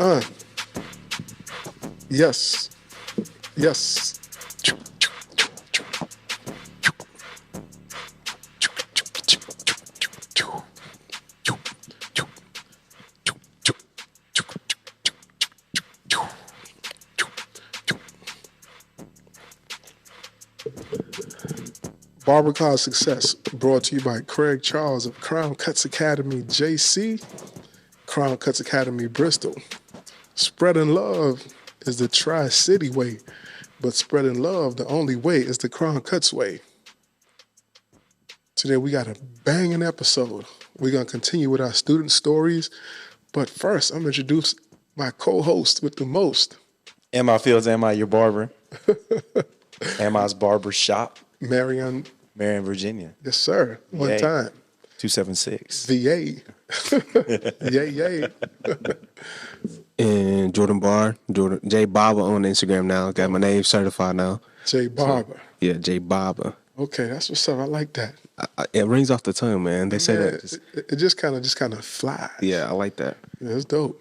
Uh, yes. Yes. Barber College Success, brought to you by Craig Charles of Crown Cutz Academy, JC, Crown Cutz Academy, Bristol. Spreading love is the Tri-City way, but spreading love, the only way, is the Crown Cutz way. Today we got a banging episode. We're going to continue with our student stories, but first I'm going to introduce my co-host with the most. Ammi Fields, Ammi, your barber. Ammi's Barber Shop. Marion, Virginia. yes sir, one Yay. time. 276. VA. Yay. And J Barber on Instagram now. Got my name certified now. J Barber. Yeah, J Barber. Okay, that's what's up. I like that. It rings off the tongue, man. They say Yeah, that. it just kind of flies. Yeah, I like that. Yeah, it's dope.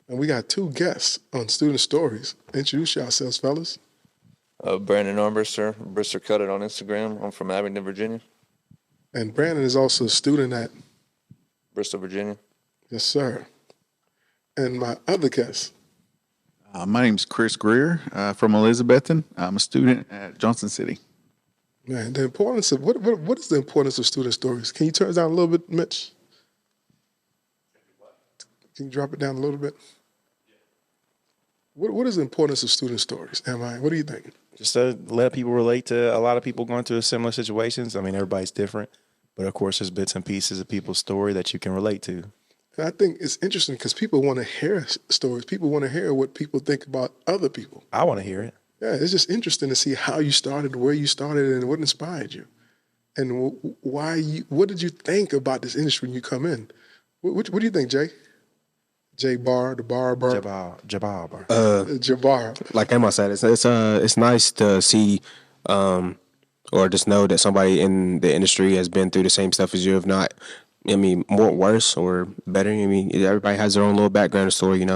And we got two guests on Student Stories. Introduce yourselves, fellas. Brandon Armbruster, Bristol Cut It on Instagram. I'm from Abingdon, Virginia. And Brandon is also a student at, Bristol, Virginia. yes sir. And my other guest, My name's Chris Greer from Elizabethton. I'm a student at Johnson City. man, the importance of, what is the importance of Student Stories? Can you turn it down a little bit, Mitch? Can you drop it down a little bit? What is the importance of Student Stories? What do you think? Just to let people relate to a lot of people going through similar situations. I mean, everybody's different, but of course, there's bits and pieces of people's story that you can relate to. And I think it's interesting because people want to hear stories. People want to hear what people think about other people. I want to hear it. Yeah, it's just interesting to see how you started, where you started, and what inspired you, and why you. What did you think about this industry when you come in? What do you think, Jay? Jay Barr, the Barber, Jabbar. Jabbar. Like Emma said, it's nice to see, or just know that somebody in the industry has been through the same stuff as you, if not, I mean, more worse or better. I mean, everybody has their own little background story,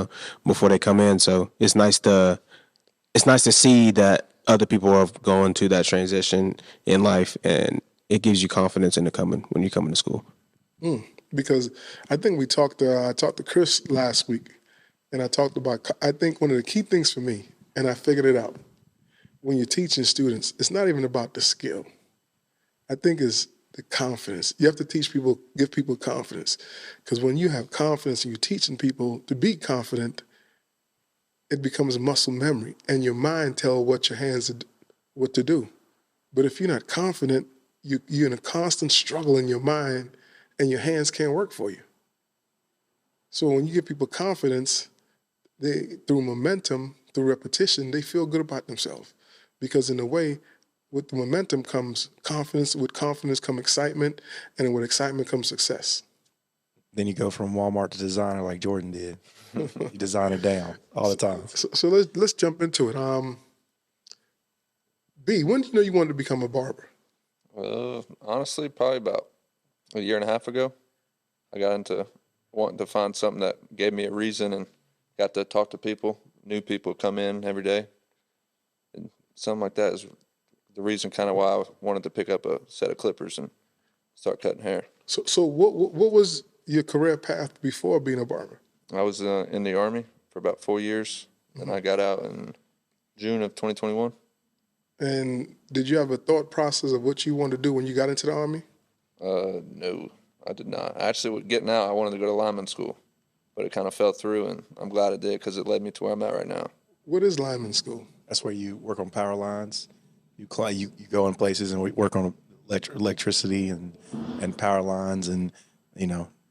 before they come in. So it's nice to see that other people are going to that transition in life, and it gives you confidence when you come into school. Because I think I talked to Chris last week, and I talked about, I think one of the key things for me, and I figured it out, when you're teaching students, it's not even about the skill. I think it's the confidence. You have to give people confidence. Because when you have confidence and you're teaching people to be confident, it becomes muscle memory, and your mind tells what your hands what to do. But if you're not confident, you're in a constant struggle in your mind, and your hands can't work for you. So when you give people confidence, through momentum, through repetition, they feel good about themselves. Because in a way, with the momentum comes confidence, with confidence comes excitement, and with excitement comes success. Then you go from Walmart to designer like Jordan did. You design it down all the time. So let's jump into it. B, when did you know you wanted to become a barber? Honestly, probably about a year and a half ago. I got into wanting to find something that gave me a reason, and got to talk to people, new people come in every day. And something like that is the reason kind of why I wanted to pick up a set of clippers and start cutting hair. So what was your career path before being a barber? I was in the Army for about 4 years, and I got out in June of 2021. And did you have a thought process of what you wanted to do when you got into the Army? No, I did not. Actually, getting out, I wanted to go to lineman school, but it kind of fell through, and I'm glad it did because it led me to where I'm at right now. What is lineman school? That's where you work on power lines. You go in places and we work on electricity and power lines and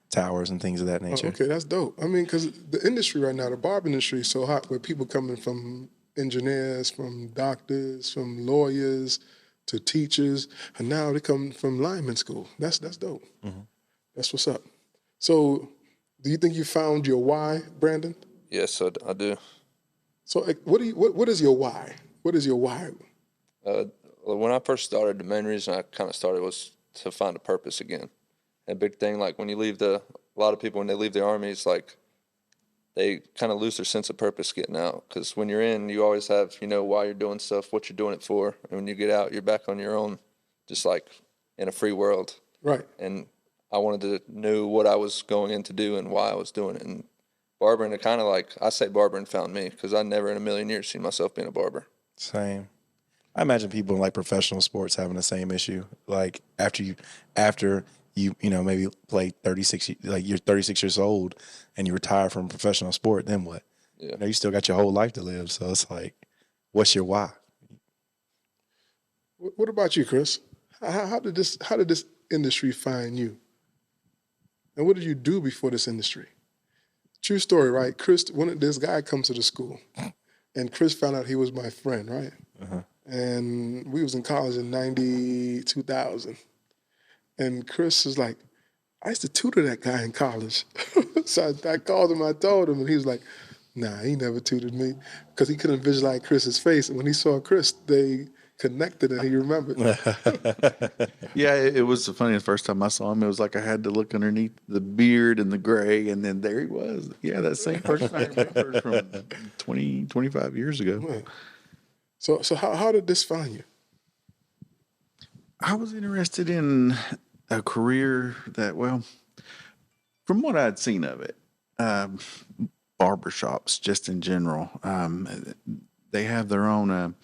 towers and things of that nature. Okay, that's dope. I mean, because the industry right now, the barber industry is so hot, where people coming from engineers, from doctors, from lawyers, to teachers, and now they come from lineman school. That's dope. Mm-hmm. That's what's up. So, do you think you found your why, Brandon? Yes, I do. So, what is your why? What is your why? When I first started, the main reason I kind of started was to find a purpose again. And a big thing, like when you leave a lot of people when they leave the Army, it's like they kind of lose their sense of purpose getting out. Because when you're in, you always have, why you're doing stuff, what you're doing it for. And when you get out, you're back on your own, just like in a free world. Right. And I wanted to know what I was going in to do and why I was doing it. And barbering, it kind of like, I say barbering found me, because I never in a million years seen myself being a barber. Same. I imagine people in like professional sports having the same issue. Like after you maybe play 36, like you're 36 years old and you retire from professional sport, then what? Yeah. You still got your whole life to live. So it's like, what's your why? What about you, Chris? How did this industry find you? And what did you do before this industry? True story, right? Chris, this guy comes to the school, and Chris found out he was my friend, right? Uh-huh. And we was in college in 2000. And Chris was like, I used to tutor that guy in college. So I called him, I told him, and he was like, nah, he never tutored me, because he couldn't visualize Chris's face. And when he saw Chris, they connected and he remembered. Yeah, it was funny. The first time I saw him, it was like I had to look underneath the beard and the gray, and then there he was. Yeah, that same person I remember from 20, 25 years ago. Right. So how did this find you? I was interested in a career that, well, from what I'd seen of it, barbershops just in general, they have their own,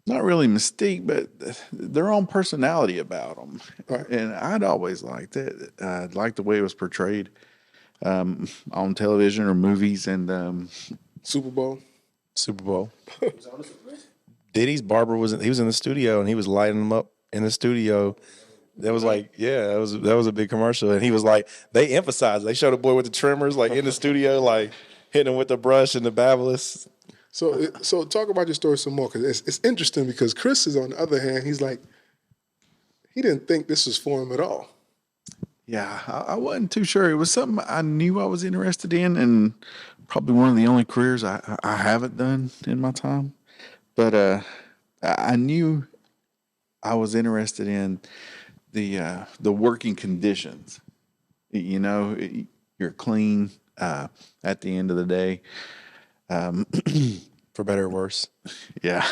not really mystique, but their own personality about them. Right. And I'd always liked it. I liked the way it was portrayed on television or movies. And Super Bowl? Super Bowl. Diddy's barber was in the studio and he was lighting them up in the studio. That was like, that was a big commercial. And he was like, they emphasized, they showed a boy with the trimmers like in the studio, like hitting him with the brush and the babbler's. So talk about your story some more, because it's interesting, because Chris is, on the other hand, he's like, he didn't think this was for him at all. yeah, I wasn't too sure. It was something I knew I was interested in, and probably one of the only careers I haven't done in my time. But I knew I was interested in the working conditions. You're clean at the end of the day. For better or worse. Yeah.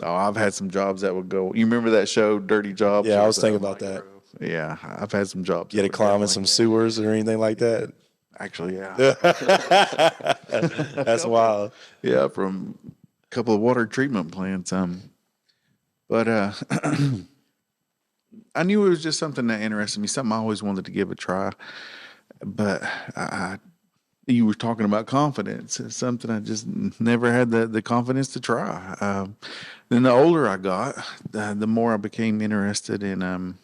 I've had some jobs that would go. You remember that show, Dirty Jobs? Yeah, I was thinking about that. Yeah, I've had some jobs. You had to climb in some sewers or anything like that? Actually, yeah. That's wild. Yeah, from a couple of water treatment plants. But I knew it was just something that interested me, something I always wanted to give a try. But you were talking about confidence. It's something I just never had the confidence to try. Then the older I got, the more I became interested in,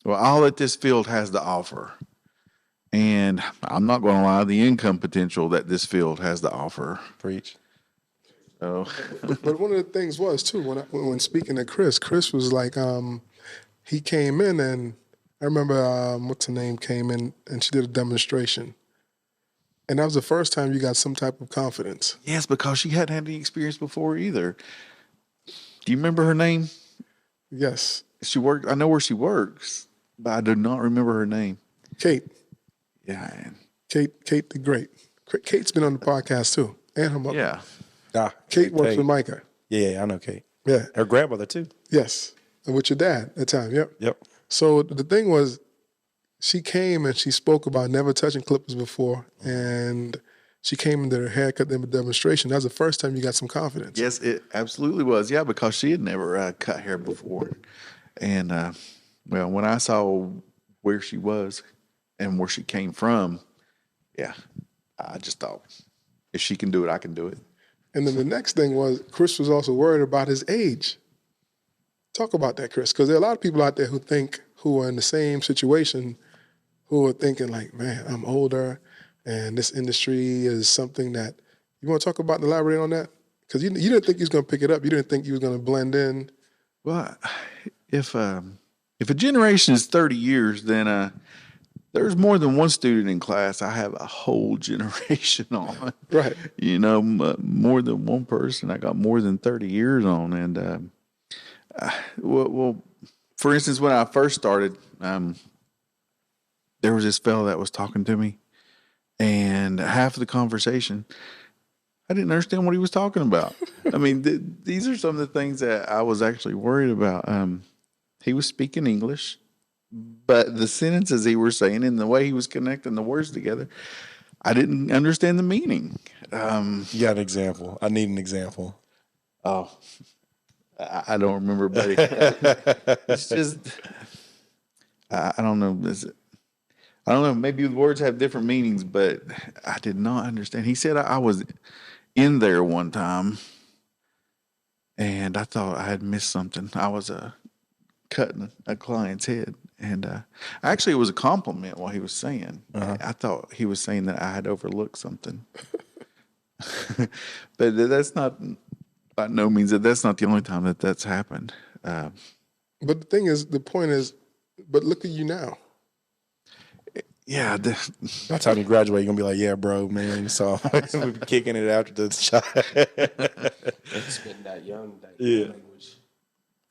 all that this field has to offer. And I'm not going to lie, the income potential that this field has to offer. Preach. So, But one of the things was, too, when speaking to Chris was like, he came in, and I remember, what's her name came in, and she did a demonstration. And that was the first time you got some type of confidence. yes, because she hadn't had any experience before either. Do you remember her name? Yes. I know where she works, but I do not remember her name. Kate. Yeah. Kate the Great. Kate's been on the podcast, too, and her mother. Yeah. Kate works with Micah. Yeah, I know Kate. Yeah. Her grandmother, too. Yes. And with your dad at the time, yep. Yep. So the thing was, she came and she spoke about never touching clippers before, and she came and did her haircut demonstration. That was the first time you got some confidence. Yes, it absolutely was. Yeah, because she had never cut hair before. And, when I saw where she was and where she came from, yeah, I just thought, if she can do it, I can do it. And then the next thing was, Chris was also worried about his age. Talk about that, Chris, because there are a lot of people out there who are in the same situation, who are thinking like, man, I'm older, and this industry is something that, you want to talk about and elaborate on that? Because you didn't think you was going to pick it up. You didn't think you was going to blend in. Well, if a generation is 30 years, then there's more than one student in class I have a whole generation on. Right. More than one person I got more than 30 years on. And, for instance, when I first started, there was this fellow that was talking to me, And half of the conversation, I didn't understand what he was talking about. I mean, these are some of the things that I was actually worried about. He was speaking English, but the sentences he was saying and the way he was connecting the words together, I didn't understand the meaning. You got an example? I need an example. Oh, I don't remember, but it's just, I don't know. I don't know. Maybe the words have different meanings, but I did not understand. He said I was in there one time, and I thought I had missed something. I was cutting a client's head, and actually, it was a compliment what he was saying. I thought he was saying that I had overlooked something, but that's not by no means that's not the only time that that's happened. But the thing is, the point is, but look at you now. Yeah, By the time you graduate, you're gonna be like, "Yeah, bro, man." So we're kicking it after the shot. Spitting that young Yeah. language.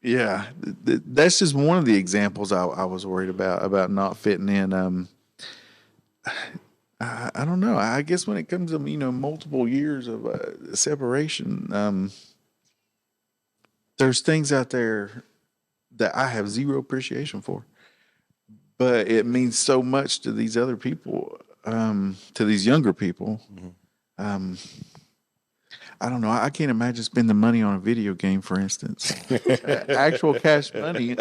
yeah. That's just one of the examples I was worried about not fitting in. I don't know. I guess when it comes to multiple years of separation, there's things out there that I have zero appreciation for, but it means so much to these other people, to these younger people. I don't know. I can't imagine spending money on a video game, for instance. Actual cash money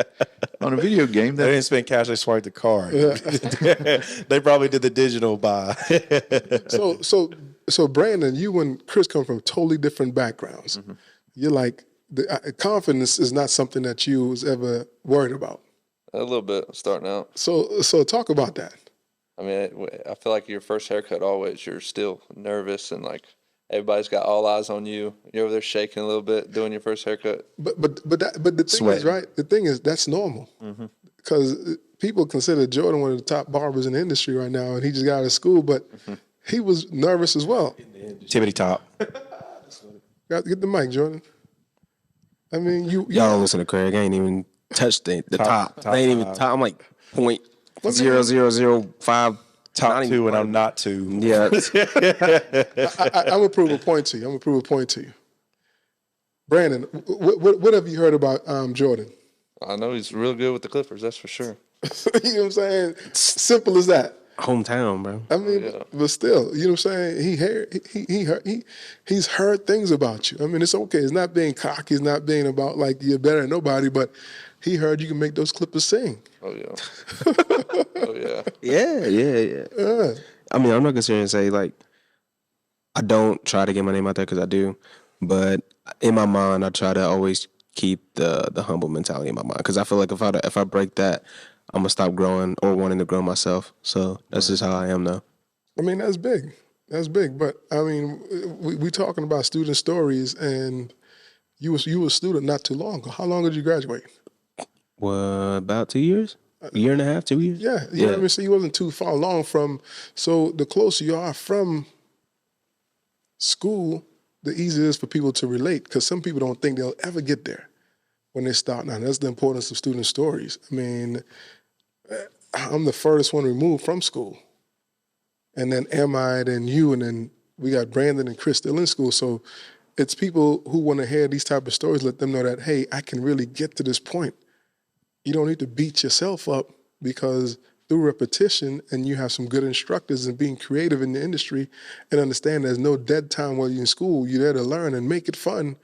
on a video game. They didn't spend cash; they swiped the card. They probably did the digital buy. So Brandon, you and Chris come from totally different backgrounds. You're like the confidence is not something that you was ever worried about. A little bit starting out. So talk about that. I mean, I feel like your first haircut always, you're still nervous and like everybody's got all eyes on you. You're over there shaking a little bit doing your first haircut. But the thing is, right? The thing is that's normal because people consider Jordan one of the top barbers in the industry right now, and he just got out of school, but he was nervous as well. Tippity top. Get the mic, Jordan. I mean, Y'all don't listen to Craig. I ain't even touched the top. I ain't even top. I'm like 0.0005. Top two, and I'm not two. Yeah. I'm gonna prove a point to you. Brandon, what have you heard about Jordan? I know he's real good with the Clippers, that's for sure. You know what I'm saying? Simple as that. Hometown, bro. I mean, but still, you know what I'm saying? He's heard things about you. I mean, it's okay. It's not being cocky. It's not being about like you're better than nobody, but he heard you can make those Clippers sing. Oh, yeah. Oh, yeah. Yeah. I mean, I'm not gonna sit here and say like I don't try to get my name out there because I do, but in my mind, I try to always keep the humble mentality in my mind because I feel like if I break that, I'm gonna stop growing or wanting to grow myself. So that's just how I am now. I mean, that's big. That's big. But I mean, we talking about student stories, and you was a student not too long ago. How long did you graduate? What, about 2 years? A year and a half, 2 years? Yeah, you know what I mean? So you wasn't too far along from, so the closer you are from school, the easier it is for people to relate because some people don't think they'll ever get there when they start now. That's the importance of student stories. I mean, I'm the furthest one removed from school. And then Ammi, then you, and then we got Brandon and Chris still in school. So it's people who want to hear these type of stories, let them know that, hey, I can really get to this point. You don't need to beat yourself up because through repetition and you have some good instructors and being creative in the industry and understand there's no dead time while you're in school. You're there to learn and make it fun.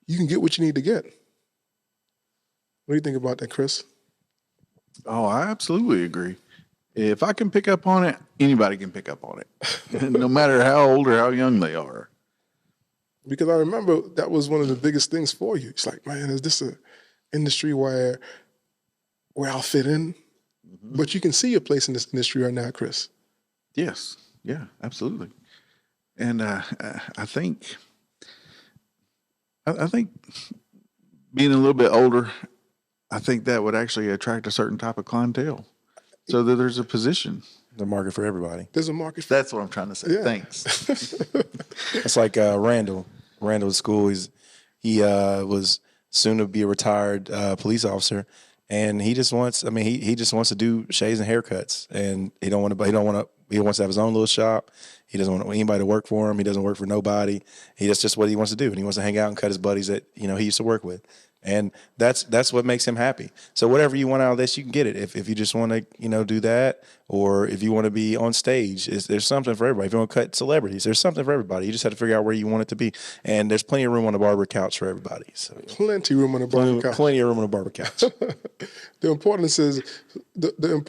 You can get what you need to get. What do you think about that, Chris? Oh, I absolutely agree. If I can pick up on it, anybody can pick up on it, no matter how old or how young they are. Because I remember that was one of the biggest things for you. It's like, man, is this an industry where I'll fit in? But you can see your place in this industry right now, Chris. Yes. Yeah, absolutely. And I think being a little bit older, I think that would actually attract a certain type of clientele so that there's a position. The market for everybody. There's a market for That's what I'm trying to say. Yeah. Thanks. It's like Randall. Randall at school. He was soon to be a retired police officer, and he just wants. I mean, he just wants to do shaves and haircuts, and he don't want to He wants to have his own little shop. He doesn't want anybody to work for him. He doesn't work for nobody. That's just what he wants to do, and he wants to hang out and cut his buddies that he used to work with. And that's what makes him happy. So whatever you want out of this, you can get it. If you just want to, do that, or if you want to be on stage, there's something for everybody. If you want to cut celebrities, there's something for everybody. You just have to figure out where you want it to be. And there's plenty of room on the barber couch for everybody. So Plenty of room on the barber couch. Plenty of room on the barber couch. The importance is,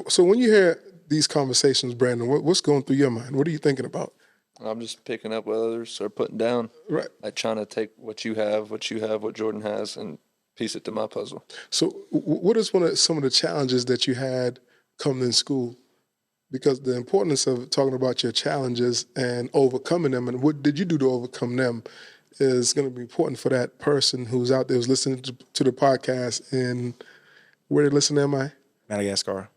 so when you hear these conversations, Brandon, what's going through your mind? What are you thinking about? I'm just picking up what others are putting down. Right. Like trying to take what you have, what Jordan has, and piece it to my puzzle. So what is some of the challenges that you had coming in school? Because the importance of talking about your challenges and overcoming them, and what did you do to overcome them, is going to be important for that person who's out there who's listening to the podcast. And where they listen to, am I? Madagascar.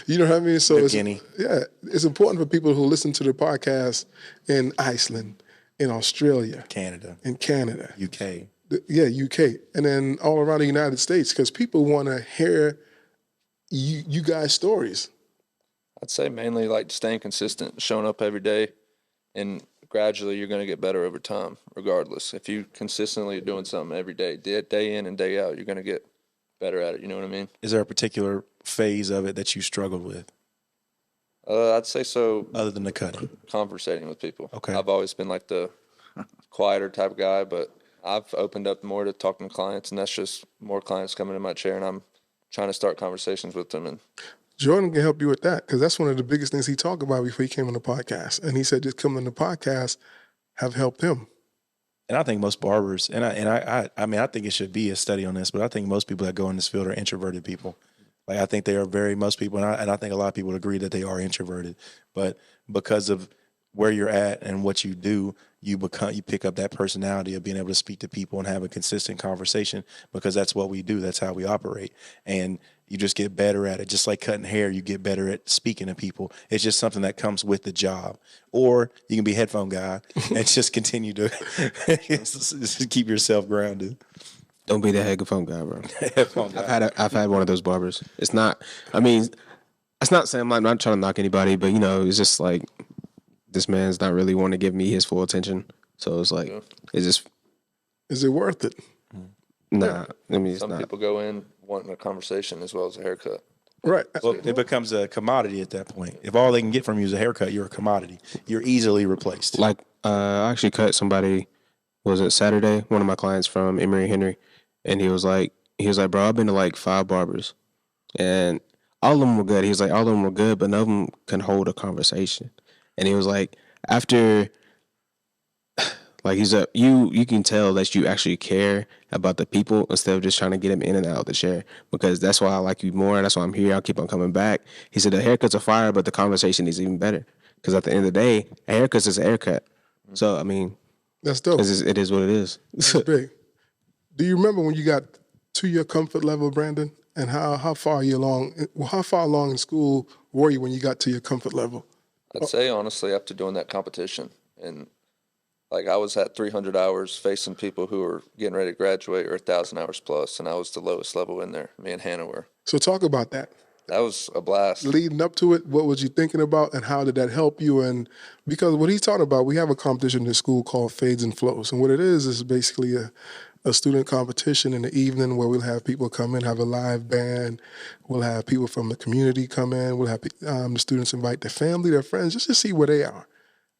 You know what I mean? So it's important for people who listen to the podcast in Iceland, in Australia, Canada, UK. UK, and then all around the United States, because people want to hear you guys' stories. I'd say mainly like staying consistent, showing up every day, and gradually you're going to get better over time, regardless. If you consistently are doing something every day, day in and day out, you're going to get better at it. You know what I mean? Is there a particular phase of it that you struggled with? I'd say so. Other than the cutting? Conversating with people. Okay. I've always been like the quieter type guy, but I've opened up more to talking to clients, and that's just more clients coming in my chair, and I'm trying to start conversations with them. And Jordan can help you with that, because that's one of the biggest things he talked about before he came on the podcast. And he said just coming on the podcast have helped him. And I think most barbers, and I think it should be a study on this, but I think most people that go in this field are introverted people. Like I think they are most people, and I think a lot of people agree that they are introverted. But because of where you're at and what you do, you pick up that personality of being able to speak to people and have a consistent conversation, because that's what we do. That's how we operate. And you just get better at it. Just like cutting hair, you get better at speaking to people. It's just something that comes with the job. Or you can be a headphone guy and just continue to just keep yourself grounded. Don't be the headphone guy, bro. Headphone guy. I've had one of those barbers. It's not saying I'm not trying to knock anybody, but it's just like this man's not really wanting to give me his full attention. So it's like, it's just. Is it worth it? Nah, it's some not. people go in wanting a conversation as well as a haircut. Right. Well, it becomes a commodity at that point. If all they can get from you is a haircut, you're a commodity. You're easily replaced. Like, I actually cut somebody, was it Saturday? One of my clients from Emory Henry. And he was like, bro, I've been to like 5 barbers. And all of them were good. He was like, all of them were good, but none of them can hold a conversation. And he was like, after, like, you can tell that you actually care about the people instead of just trying to get them in and out of the chair, because that's why I like you more, and that's why I'm here. I'll keep on coming back. He said the haircut's a fire, but the conversation is even better, because at the end of the day, a haircut's just a haircut. So, I mean, that's dope. It is what it is. That's big. Do you remember when you got to your comfort level, Brandon? And how far along in school were you when you got to your comfort level? I'd say, honestly, after doing that competition, and like I was at 300 hours facing people who were getting ready to graduate or 1,000 hours plus, and I was the lowest level in there. Me and Hannah were. So talk about that. That was a blast. Leading up to it, what was you thinking about, and how did that help you? And because what he's talking about, we have a competition in school called Fades and Flows, and what it is basically a student competition in the evening where we'll have people come in, have a live band. We'll have people from the community come in. We'll have the students invite their family, their friends, just to see where they are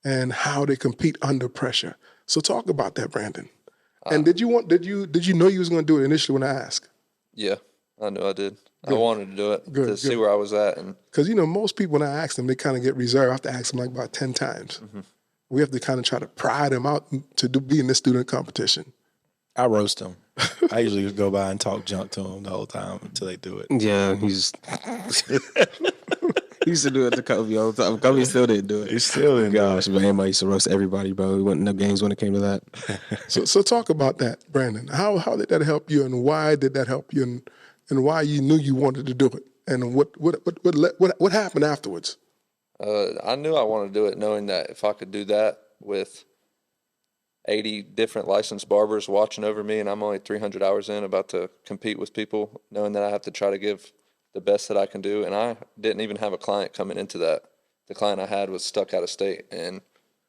and how they compete under pressure. So talk about that, Brandon. And did you know you was going to do it initially when I asked? Yeah, I knew I did. Good. I wanted to do it to see where I was at. And because, most people, when I ask them, they kind of get reserved. I have to ask them like about 10 times. Mm-hmm. We have to kind of try to pry them out to be in this student competition. I roast them. I usually go by and talk junk to them the whole time until they do it. Yeah, he used to do it to Kobe all the time. Kobe still didn't do it. He still didn't. Gosh, man, I used to roast everybody, bro. We went no games when it came to that. So talk about that, Brandon. How did that help you, and why did that help you, and why you knew you wanted to do it, and what happened afterwards? I knew I wanted to do it, knowing that if I could do that with 80 different licensed barbers watching over me, and I'm only 300 hours in, about to compete with people, knowing that I have to try to give the best that I can do. And I didn't even have a client coming into that the client I had was stuck out of state, and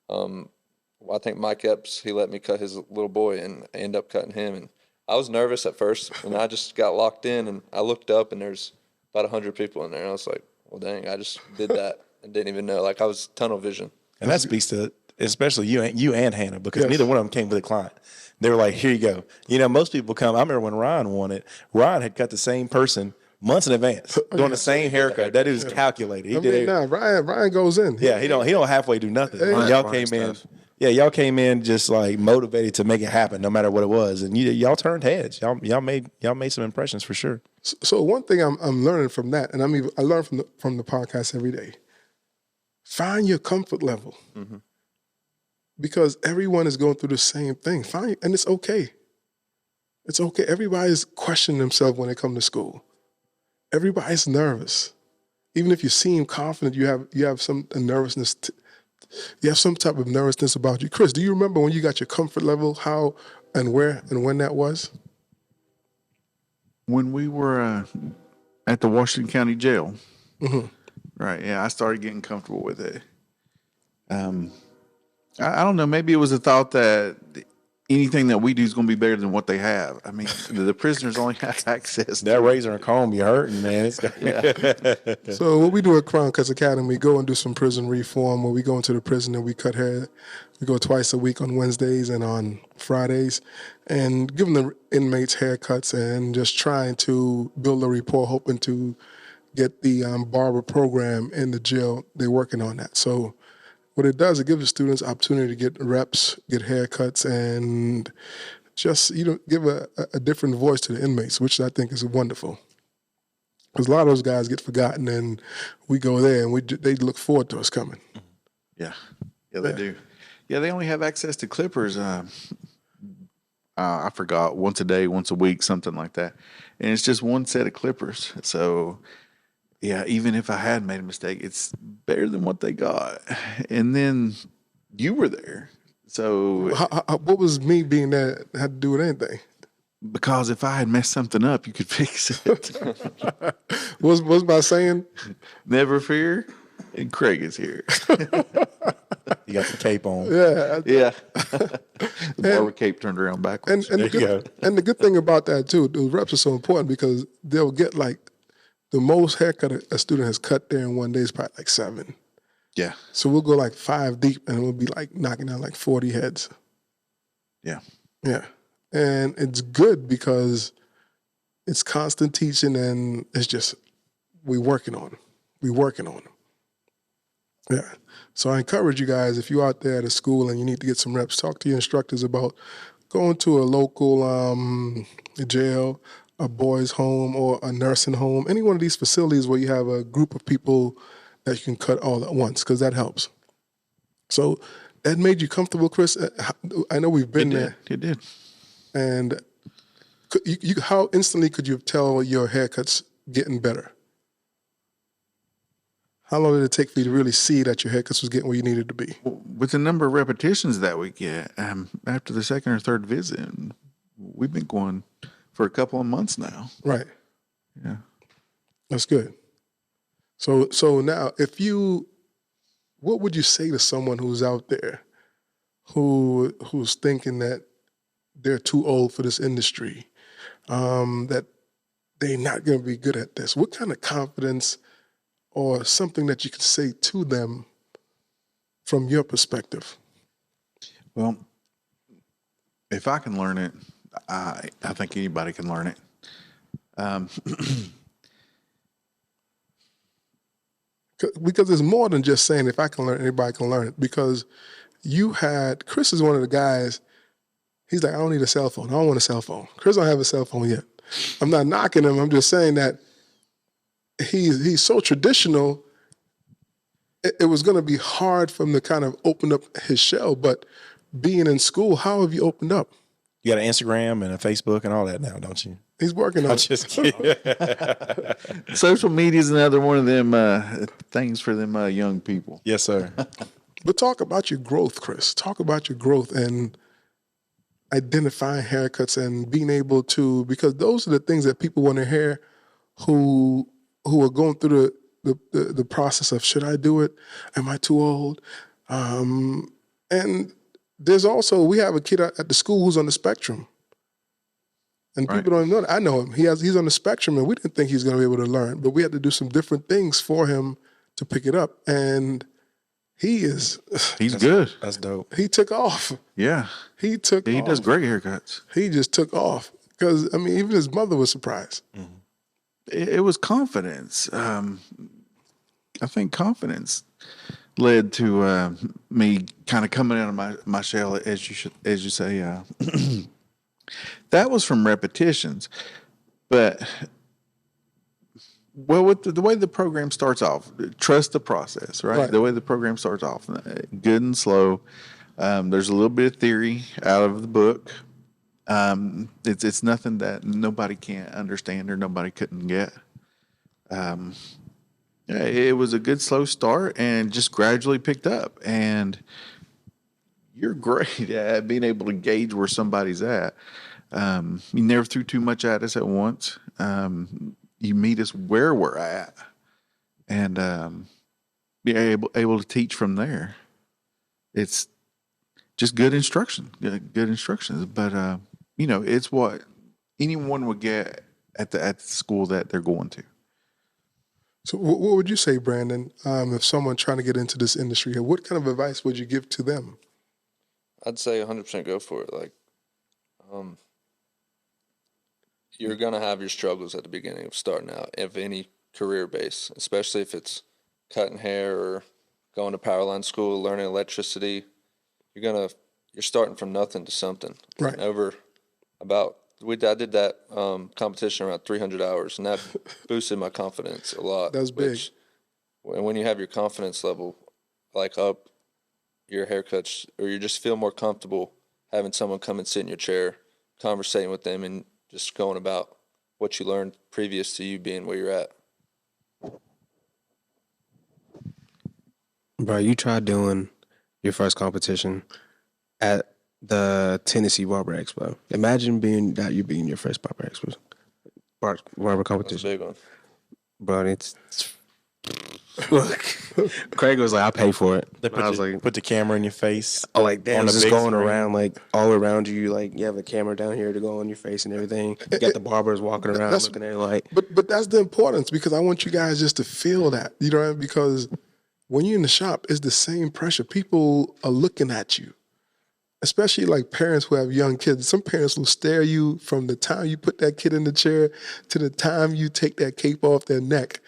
I think Mike Epps, he let me cut his little boy, and I ended up cutting him. And I was nervous at first, and I just got locked in, and I looked up, and there's about 100 people in there. And I was like, well, dang, I just did that and didn't even know. Like, I was tunnel vision. And that speaks to especially you and Hannah, because Yes. neither one of them came with a client. They were like, here you go. You know, most people come. I remember when Ryan won it, Ryan had cut the same person months in advance, doing the same haircut. That dude is calculated. He I did mean, it. nah, Ryan goes in. Yeah, he don't halfway do nothing. And y'all came in. Yeah, y'all came in just like motivated to make it happen, no matter what it was, and y'all turned heads. Y'all made some impressions for sure. So one thing I'm learning from that, and I learn from the podcast every day. Find your comfort level, because everyone is going through the same thing. And it's okay. It's okay. Everybody's questioning themselves when they come to school. Everybody's nervous. Even if you seem confident, you have some nervousness. You have some type of nervousness about you. Chris, do you remember when you got your comfort level? How and where and when that was? When we were at the Washington County Jail, right? Yeah, I started getting comfortable with it. I don't know. Maybe it was a thought that anything that we do is going to be better than what they have. I mean, the prisoners only have access. That razor and comb, you hurting, man. So what we do at Crown Cutz Academy, we go and do some prison reform where we go into the prison and we cut hair. We go twice a week on Wednesdays and on Fridays and giving the inmates haircuts and just trying to build a rapport, hoping to get the barber program in the jail. They're working on that. So what it does, it gives the students opportunity to get reps, get haircuts, and just give a different voice to the inmates, which I think is wonderful. Because a lot of those guys get forgotten, and we go there, and they look forward to us coming. Yeah, they do. Yeah, they only have access to clippers. I forgot, once a day, once a week, something like that, and it's just one set of clippers. So, yeah, even if I had made a mistake, it's better than what they got. And then you were there, so What was me being there had to do with anything? because if I had messed something up, you could fix it. Was my saying? Never fear, and Craig is here. You got the cape on. Yeah. Yeah, the barber cape turned around backwards. And There you go. And the good thing about that too, those reps are so important because they'll get like the most haircut a student has cut there in one day is probably like 7. Yeah, So we'll go like 5 deep and we'll be like knocking down like 40 heads. yeah. Yeah. And it's good because it's constant teaching and it's just, we're working on them. Yeah. So I encourage you guys, if you're out there at a school and you need to get some reps, talk to your instructors about going to a local jail, a boys' home, or a nursing home, any one of these facilities where you have a group of people that you can cut all at once, because that helps. So that made you comfortable, Chris? I know we've been there. It did. And how instantly could you tell your haircut's getting better? How long did it take for you to really see that your haircuts was getting where you needed to be? With the number of repetitions that we get, after the second or third visit, we've been going for a couple of months now. Right. Yeah. That's good. So now, what would you say to someone who's out there who's thinking that they're too old for this industry, that they're not going to be good at this? What kind of confidence or something that you can say to them from your perspective? Well, if I can learn it, I think anybody can learn it. Because it's more than just saying if I can learn, anybody can learn it. Because Chris is one of the guys, he's like, I don't need a cell phone. I don't want a cell phone. Chris don't have a cell phone yet. I'm not knocking him. I'm just saying that he's so traditional. It was going to be hard for him to kind of open up his shell. But being in school, how have you opened up? You got an Instagram and a Facebook and all that now, don't you? He's working on I'm it. just kidding. Social media is another one of them things for them young people. Yes, sir. But talk about your growth, Chris. Talk about your growth and identifying haircuts and being able to, because those are the things that people want to hear who are going through the process of, should I do it? Am I too old? And there's also, we have a kid at the school who's on the spectrum. And Right. people don't know that. I know him. He's on the spectrum, and we didn't think he's going to be able to learn, but we had to do some different things for him to pick it up. And he's good. That's dope. he took off. Yeah. He took He off. does great haircuts. He just took off because, I mean, even his mother was surprised. It was confidence. I think confidence led to me kind of coming out of my shell, as you say. That was from repetitions, but with the way the program starts off, trust the process, right? Right. The way the program starts off, good and slow. There's a little bit of theory out of the book. It's nothing that nobody can't understand or nobody couldn't get. It was a good slow start and just gradually picked up. And you're great at being able to gauge where somebody's at. You never threw too much at us at once. You meet us where we're at, and be able to teach from there. It's just good instruction, good instructions. But it's what anyone would get at the school that they're going to. So what would you say, Brandon, if someone trying to get into this industry, what kind of advice would you give to them? I'd say 100% go for it. Like, you're going to have your struggles at the beginning of starting out of any career base, especially if it's cutting hair or going to power line school, learning electricity. You're starting from nothing to something. Right. And I did that competition around 300 hours, and that boosted my confidence a lot. That's big. And when you have your confidence level like up, your haircuts, or you just feel more comfortable having someone come and sit in your chair, conversating with them, and just going about what you learned previous to you being where you're at. Bro, you tried doing your first competition at the Tennessee Barber Expo. Imagine being your first Barber Expo. Barber That's a competition. big one. Bro, it's look. Craig was like, "I'll pay for it." They I was like, put the camera in your face. "Oh, like damn, on it's the just big going screen. around like all around you. Like you have a camera down here to go on your face and everything. You got the barbers walking around That's- looking at it like." But that's the importance, because I want you guys just to feel that, you know what I mean? Because when you're in the shop, it's the same pressure. People are looking at you, especially like parents who have young kids. Some parents will stare you from the time you put that kid in the chair to the time you take that cape off their neck.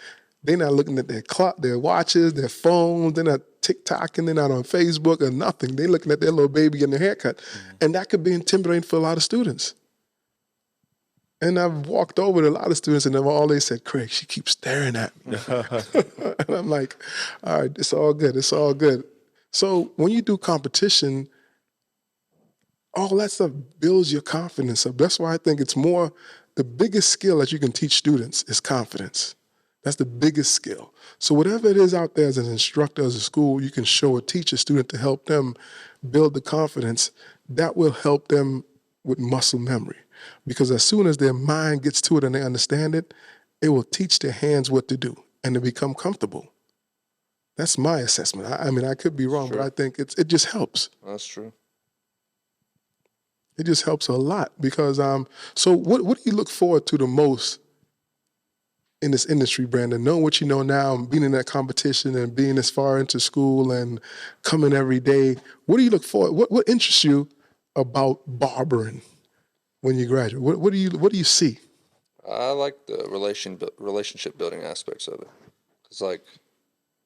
They're not looking at their clock, their watches, their phones. They're not TikToking. They're not on Facebook or nothing. They're looking at their little baby getting their haircut. And that could be intimidating for a lot of students. And I've walked over to a lot of students, and all they said, "Craig, she keeps staring at me." And I'm like, all right, it's all good. It's all good. So when you do competition, all that stuff builds your confidence up. That's why I think it's more, the biggest skill that you can teach students is confidence. That's the biggest skill. So whatever it is out there as an instructor, as a school, you can show or teach a student to help them build the confidence. That will help them with muscle memory. Because as soon as their mind gets to it and they understand it, it will teach their hands what to do and to become comfortable. That's my assessment. I mean, I could be wrong, but I think it just helps. That's true. It just helps a lot because so what do you look forward to the most in this industry, Brandon? Knowing what you know now and being in that competition and being as far into school and coming every day, what do you look for? What interests you about barbering when you graduate? What do you see? I like the relationship building aspects of it. It's like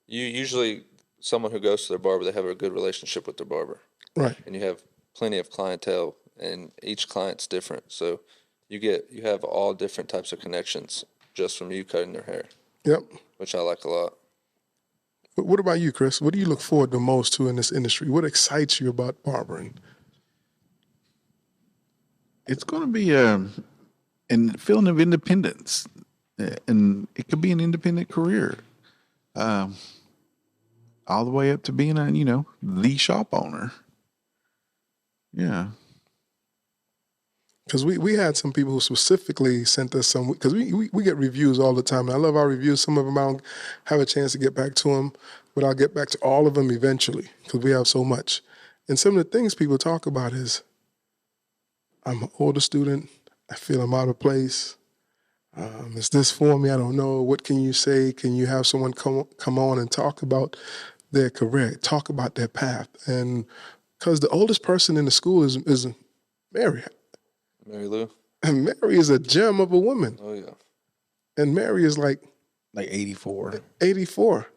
you usually, someone who goes to their barber, they have a good relationship with their barber. Right. And you have plenty of clientele, and each client's different. So you have all different types of connections just from you cutting their hair. Yep. Which I like a lot. But what about you, Chris? What do you look forward the most to in this industry? What excites you about barbering? It's going to be a feeling of independence, and it could be an independent career, all the way up to being the shop owner. Yeah. Because we had some people who specifically sent us some, because we get reviews all the time. And I love our reviews. Some of them I don't have a chance to get back to them, but I'll get back to all of them eventually because we have so much. And some of the things people talk about is, I'm an older student. I feel I'm out of place. Is this for me? I don't know. What can you say? Can you have someone come on and talk about their career, talk about their path? And because the oldest person in the school is Mary. Mary Lou. And Mary is a gem of a woman. Oh yeah. And Mary is like 84. 84.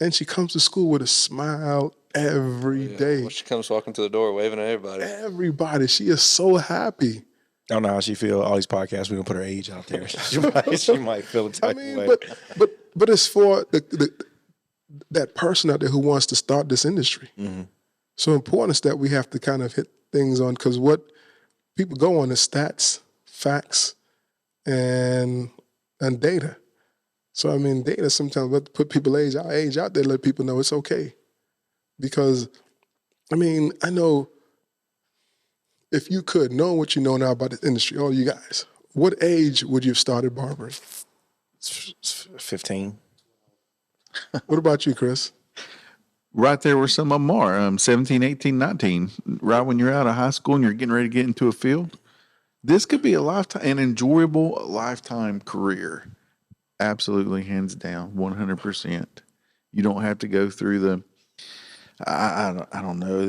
And she comes to school with a smile every day. When she comes walking to the door, waving at everybody. Everybody. She is so happy. I don't know how she feel. All these podcasts, we're gonna put her age out there. she might feel the type of way. But it's for that person out there who wants to start this industry. Mm-hmm. So important is that we have to kind of hit things on, because what people go on is stats, facts, and data. So I mean, data sometimes we have to put people age out there, let people know it's okay. Because I mean, I know if you could know what you know now about the industry, all you guys, what age would you have started barbering? 15. What about you, Chris? Right there where some of them are, 17, 18, 19, right when you're out of high school and you're getting ready to get into a field. This could be an enjoyable lifetime career. Absolutely, hands down, 100%. You don't have to go through I don't know.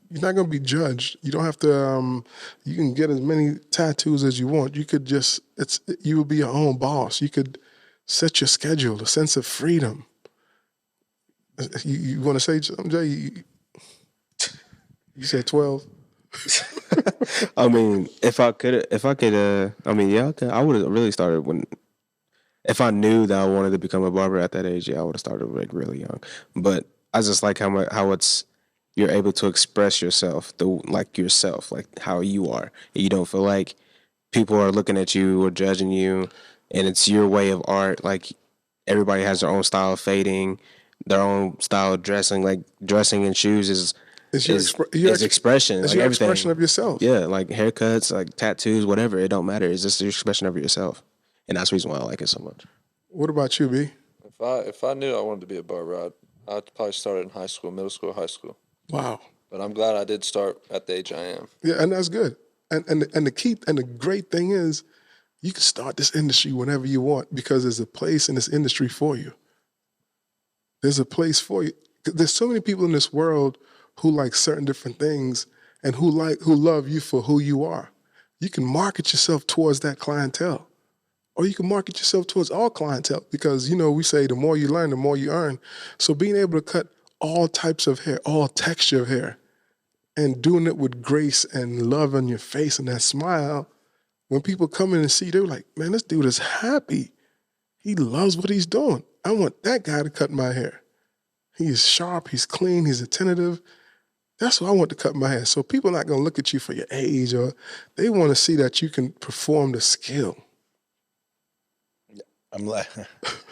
You're not going to be judged. You don't have to, you can get as many tattoos as you want. You could you will be your own boss. You could set your schedule, a sense of freedom. You want to say something, Jay? You said 12? I mean, if I could, I mean, yeah, I would have really started if I knew that I wanted to become a barber at that age, yeah, I would have started like really young. But I just like how you're able to express yourself, like how you are. You don't feel like people are looking at you or judging you, and it's your way of art. Like everybody has their own style of fading, their own style of dressing. Like dressing in shoes is expression. It's like your everything. expression of yourself. Yeah, like haircuts, like tattoos, whatever. It don't matter. It's just your expression of yourself, and that's the reason why I like it so much. What about you, B? If I knew I wanted to be a barber, I'd probably start in high school, middle school, high school. Wow. But I'm glad I did start at the age I am. Yeah, and that's good. And the great thing is, you can start this industry whenever you want, because there's a place in this industry for you. There's a place for you. There's so many people in this world who like certain different things and who love you for who you are. You can market yourself towards that clientele, or you can market yourself towards all clientele, because, we say the more you learn, the more you earn. So being able to cut all types of hair, all texture of hair, and doing it with grace and love on your face and that smile, when people come in and see, they're like, man, this dude is happy. He loves what he's doing. I want that guy to cut my hair. He is sharp, he's clean, he's attentive. That's what I want to cut my hair. So people are not going to look at you for your age, or they want to see that you can perform the skill.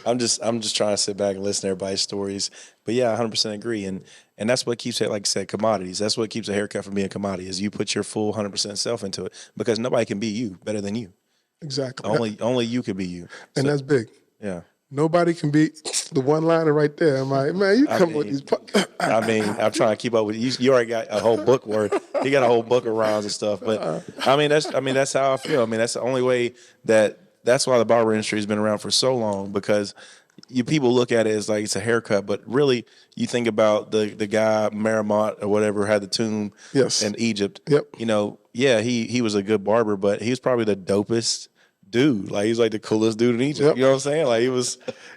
I'm just trying to sit back and listen to everybody's stories. But yeah, 100% agree. And that's what keeps it, like I said, commodities. That's what keeps a haircut from being a commodity, is you put your full 100% self into it, because nobody can be you better than you. Exactly. Only you can be you. And that's big. Yeah. Nobody can be the one-liner right there. I'm like, man, you come with these. I mean, I'm trying to keep up with you. You already got a whole book worth. You got a whole book of rhymes and stuff. But that's how I feel. I mean, that's the only way that's why the barber industry has been around for so long, because people look at it as like it's a haircut, but really you think about the guy Maramot or whatever had the tomb in Egypt. Yep. He was a good barber, but he was probably the dopest dude. Like, he's like the coolest dude in Egypt. Yep. You know what I'm saying? Like,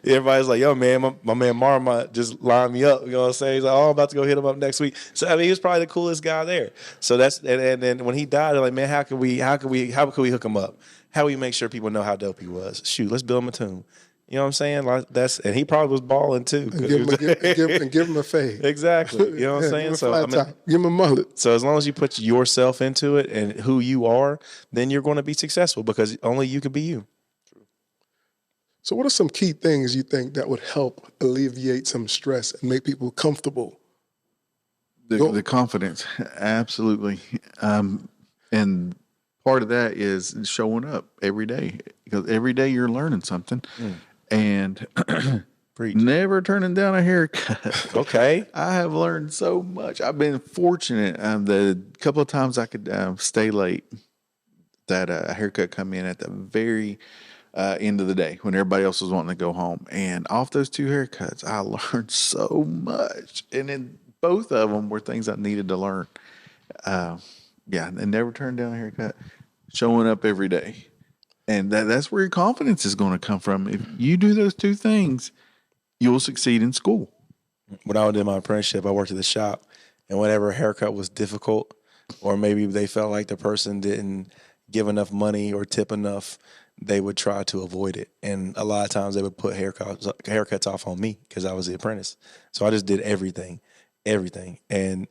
everybody's like, yo, man, my man Maramot just lined me up. You know what I'm saying? He's like, oh, I'm about to go hit him up next week. So, I mean, he was probably the coolest guy there. So and then when he died, they're like, man, how could we hook him up? How do we make sure people know how dope he was? Shoot, let's build him a tomb. You know what I'm saying? Like, and he probably was balling too. And give him a fade. Exactly. You know what I'm saying? So give him a mullet. So as long as you put yourself into it and who you are, then you're going to be successful, because only you can be you. So what are some key things you think that would help alleviate some stress and make people comfortable? The confidence, absolutely. And part of that is showing up every day, because every day you're learning something, and Preach. never turning down a haircut. Okay. I have learned so much. I've been fortunate. The couple of times I could stay late, that a haircut come in at the very end of the day when everybody else was wanting to go home. And off those 2 haircuts, I learned so much. And then both of them were things I needed to learn. Yeah, and never turn down a haircut, showing up every day. And that's where your confidence is going to come from. If you do those 2 things, you'll succeed in school. When I did my apprenticeship, I worked at the shop, and whenever a haircut was difficult, or maybe they felt like the person didn't give enough money or tip enough, they would try to avoid it. And a lot of times they would put haircuts off on me because I was the apprentice. So I just did everything. And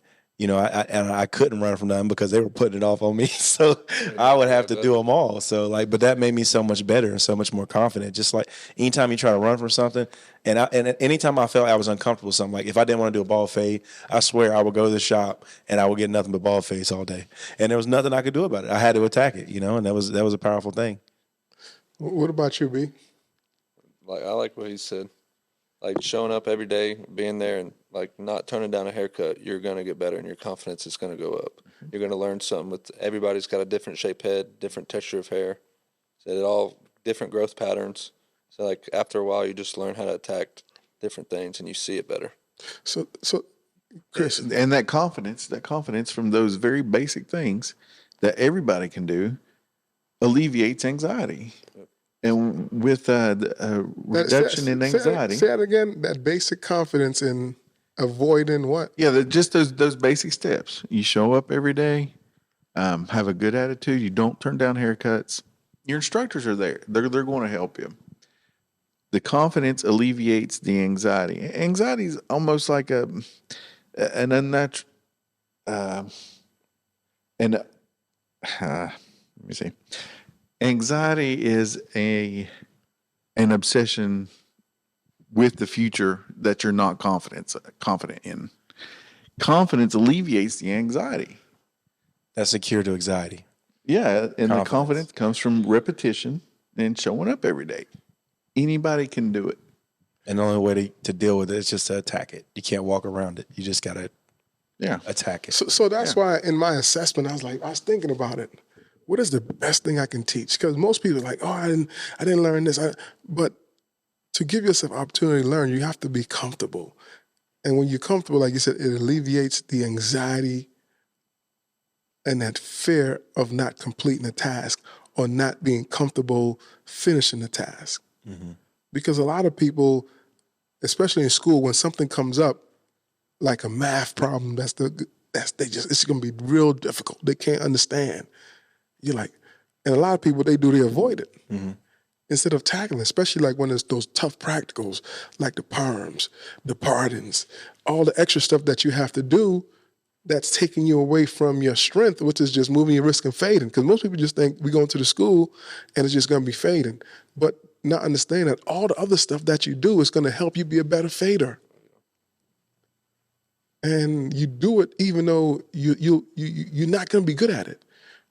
I couldn't run from them because they were putting it off on me. So I would have to do them all. So but that made me so much better and so much more confident. Just like anytime you try to run from something, and anytime I felt I was uncomfortable with something, like if I didn't want to do a ball fade, I swear I would go to the shop and I would get nothing but ball fades all day. And there was nothing I could do about it. I had to attack it, and that was a powerful thing. What about you, B? Like, I like what he said. Like, showing up every day, being there, and like not turning down a haircut, you're gonna get better, and your confidence is gonna go up. You're gonna learn something. With everybody's got a different shaped head, different texture of hair, so it all different growth patterns. So like after a while, you just learn how to attack different things, and you see it better. So Chris, And that confidence from those very basic things that everybody can do alleviates anxiety. And with the reduction in anxiety. Say that again. That basic confidence in avoiding what? Yeah, just those basic steps. You show up every day, have a good attitude. You don't turn down haircuts. Your instructors are there. They're going to help you. The confidence alleviates the anxiety. Anxiety is almost like an unnatural. Let me see. Anxiety is an obsession with the future that you're not confident in. Confidence alleviates the anxiety. That's a cure to anxiety. Yeah, and the confidence comes from repetition and showing up every day. Anybody can do it. And the only way to deal with it is just to attack it. You can't walk around it. You just got to attack it. So that's why in my assessment, I was thinking about it. What is the best thing I can teach? Because most people are like, oh, I didn't learn this. But to give yourself opportunity to learn, you have to be comfortable. And when you're comfortable, like you said, it alleviates the anxiety and that fear of not completing a task or not being comfortable finishing the task. Mm-hmm. Because a lot of people, especially in school, when something comes up, like a math problem, it's going to be real difficult. They can't understand. You're like, and a lot of people, they avoid it. Mm-hmm. Instead of tackling, especially like when there's those tough practicals, like the perms, the pardons, all the extra stuff that you have to do that's taking you away from your strength, which is just moving your wrist and fading. Because most people just think we're going to the school and it's just going to be fading. But not understanding that all the other stuff that you do is going to help you be a better fader. And you do it even though you're not going to be good at it.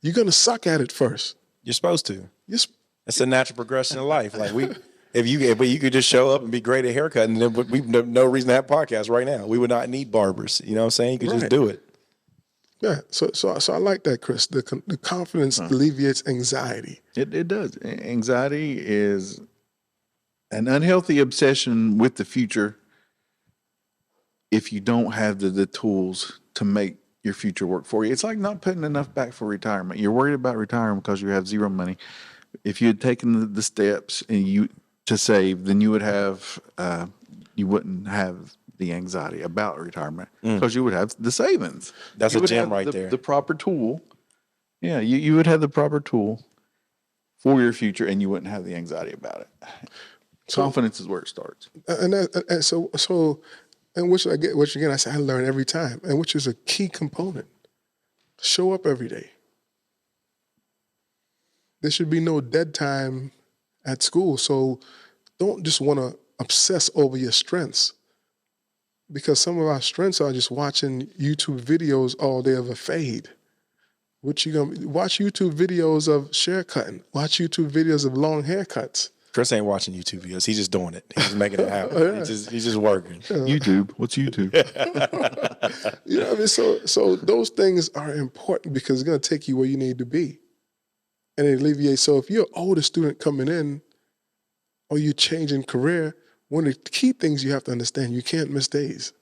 You're going to suck at it first. You're supposed to. It's a natural progression of life. Like if you could just show up and be great at haircut, and then we no reason to have podcasts right now. We would not need barbers. You know what I'm saying? You could just do it. Yeah. So I like that, Chris. The confidence alleviates anxiety. It does. Anxiety is an unhealthy obsession with the future if you don't have the tools to make your future work for you. It's like not putting enough back for retirement. You're worried about retirement because you have zero money. If you had taken the steps to save, then you wouldn't have the anxiety about retirement because you would have the savings. That's a gem right there. The proper tool. Yeah, you would have the proper tool for your future, and you wouldn't have the anxiety about it. Confidence is where it starts. And which again I say I learn every time, and which is a key component. Show up every day. There should be no dead time at school, so don't just want to obsess over your strengths, because some of our strengths are just watching YouTube videos all day of a fade. What you gonna watch YouTube videos of share cutting? Watch YouTube videos of long haircuts. Chris ain't watching YouTube videos. He's just doing it. He's just making it happen. He's just working. YouTube. What's YouTube? You know what I mean? So those things are important because it's gonna take you where you need to be. And it alleviates. So if you're an older student coming in or you're changing career, one of the key things you have to understand, you can't miss days.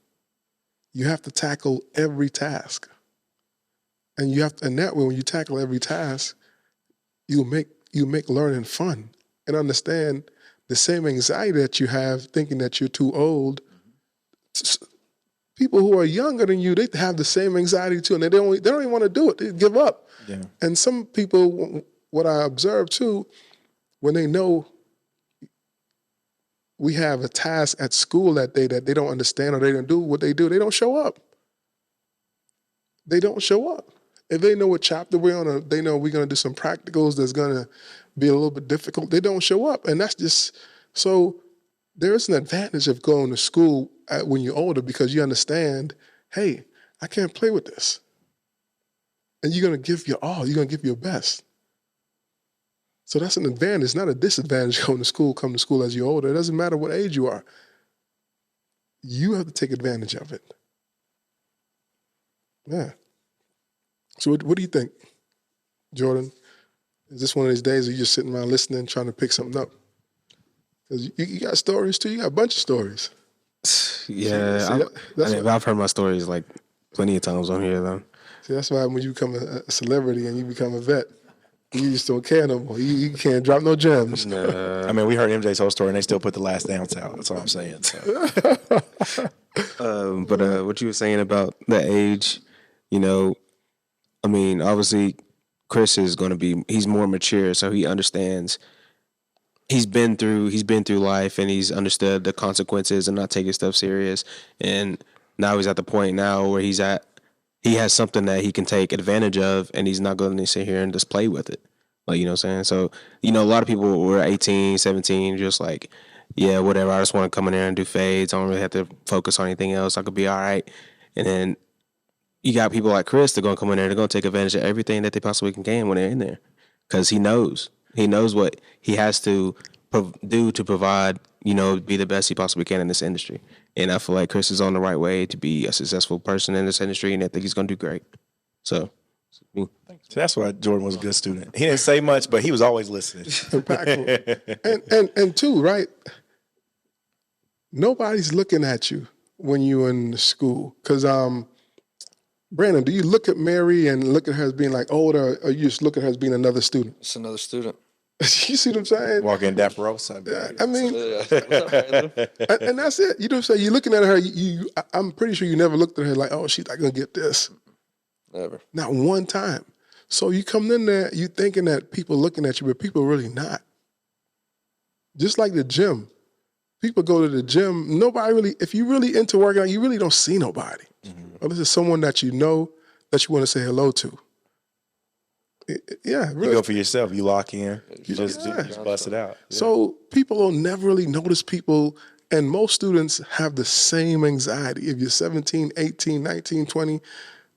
You have to tackle every task. And you have to, and that way when you tackle every task, you make learning fun and understand the same anxiety that you have thinking that you're too old. People who are younger than you, they have the same anxiety too, and they don't even want to do it. They give up. Yeah. And some people, what I observe too, when they know we have a task at school that day that they don't understand or they don't do what they do, they don't show up. They don't show up. If they know what chapter we're on, or they know we're going to do some practicals that's going to be a little bit difficult, they don't show up. And that's just, so there is an advantage of going to school when you're older because you understand, hey, I can't play with this. And you're going to give your all. You're going to give your best. So that's an advantage, not a disadvantage come to school as you're older. It doesn't matter what age you are. You have to take advantage of it. Yeah. So what do you think, Jordan? Is this one of these days where you're just sitting around listening, trying to pick something up? Because you got stories too. You got a bunch of stories. Yeah, I've heard my stories like plenty of times on here though. See, that's why when you become a celebrity and you become a vet, you just don't care no more. You can't drop no gems. I mean, we heard MJ's whole story, and they still put the last dance out. That's all I'm saying. So. But what you were saying about the age, you know, I mean, obviously, Chris is going to be. He's more mature, so he understands. He's been through life, and he's understood the consequences and not taking stuff serious. And now he's at the point now where he's at. He has something that he can take advantage of, and he's not going to sit here and just play with it. Like, you know what I'm saying? So, you know, a lot of people were 18, 17, just like, yeah, whatever. I just want to come in there and do fades. I don't really have to focus on anything else. I could be all right. And then you got people like Chris that are going to come in there. They're going to take advantage of everything that they possibly can when they're in there because he knows. He knows what he has to do to provide, you know, be the best he possibly can in this industry. And I feel like Chris is on the right way to be a successful person in this industry, and I think he's going to do great. So that's why Jordan was a good student. He didn't say much, but he was always listening. Impactful. and two, right? Nobody's looking at you when you're in school. Because, Brandon, do you look at Mary and look at her as being like older, or you just look at her as being another student? It's another student. You see what I'm saying? Walking Dapper Rosa. I mean, and that's it. You know what I'm saying? You're looking at her, I'm pretty sure you never looked at her like, oh, she's not going to get this. Never. Not one time. So you come in there, you thinking that people looking at you, but people really not. Just like the gym. People go to the gym, nobody really, if you really into working out, you really don't see nobody. Mm-hmm. Unless it's someone that you know that you want to say hello to. Yeah, really. You go for yourself. You lock in. You just bust it out. Yeah. So people will never really notice people, and most students have the same anxiety. If you're 17, 18, 19, 20,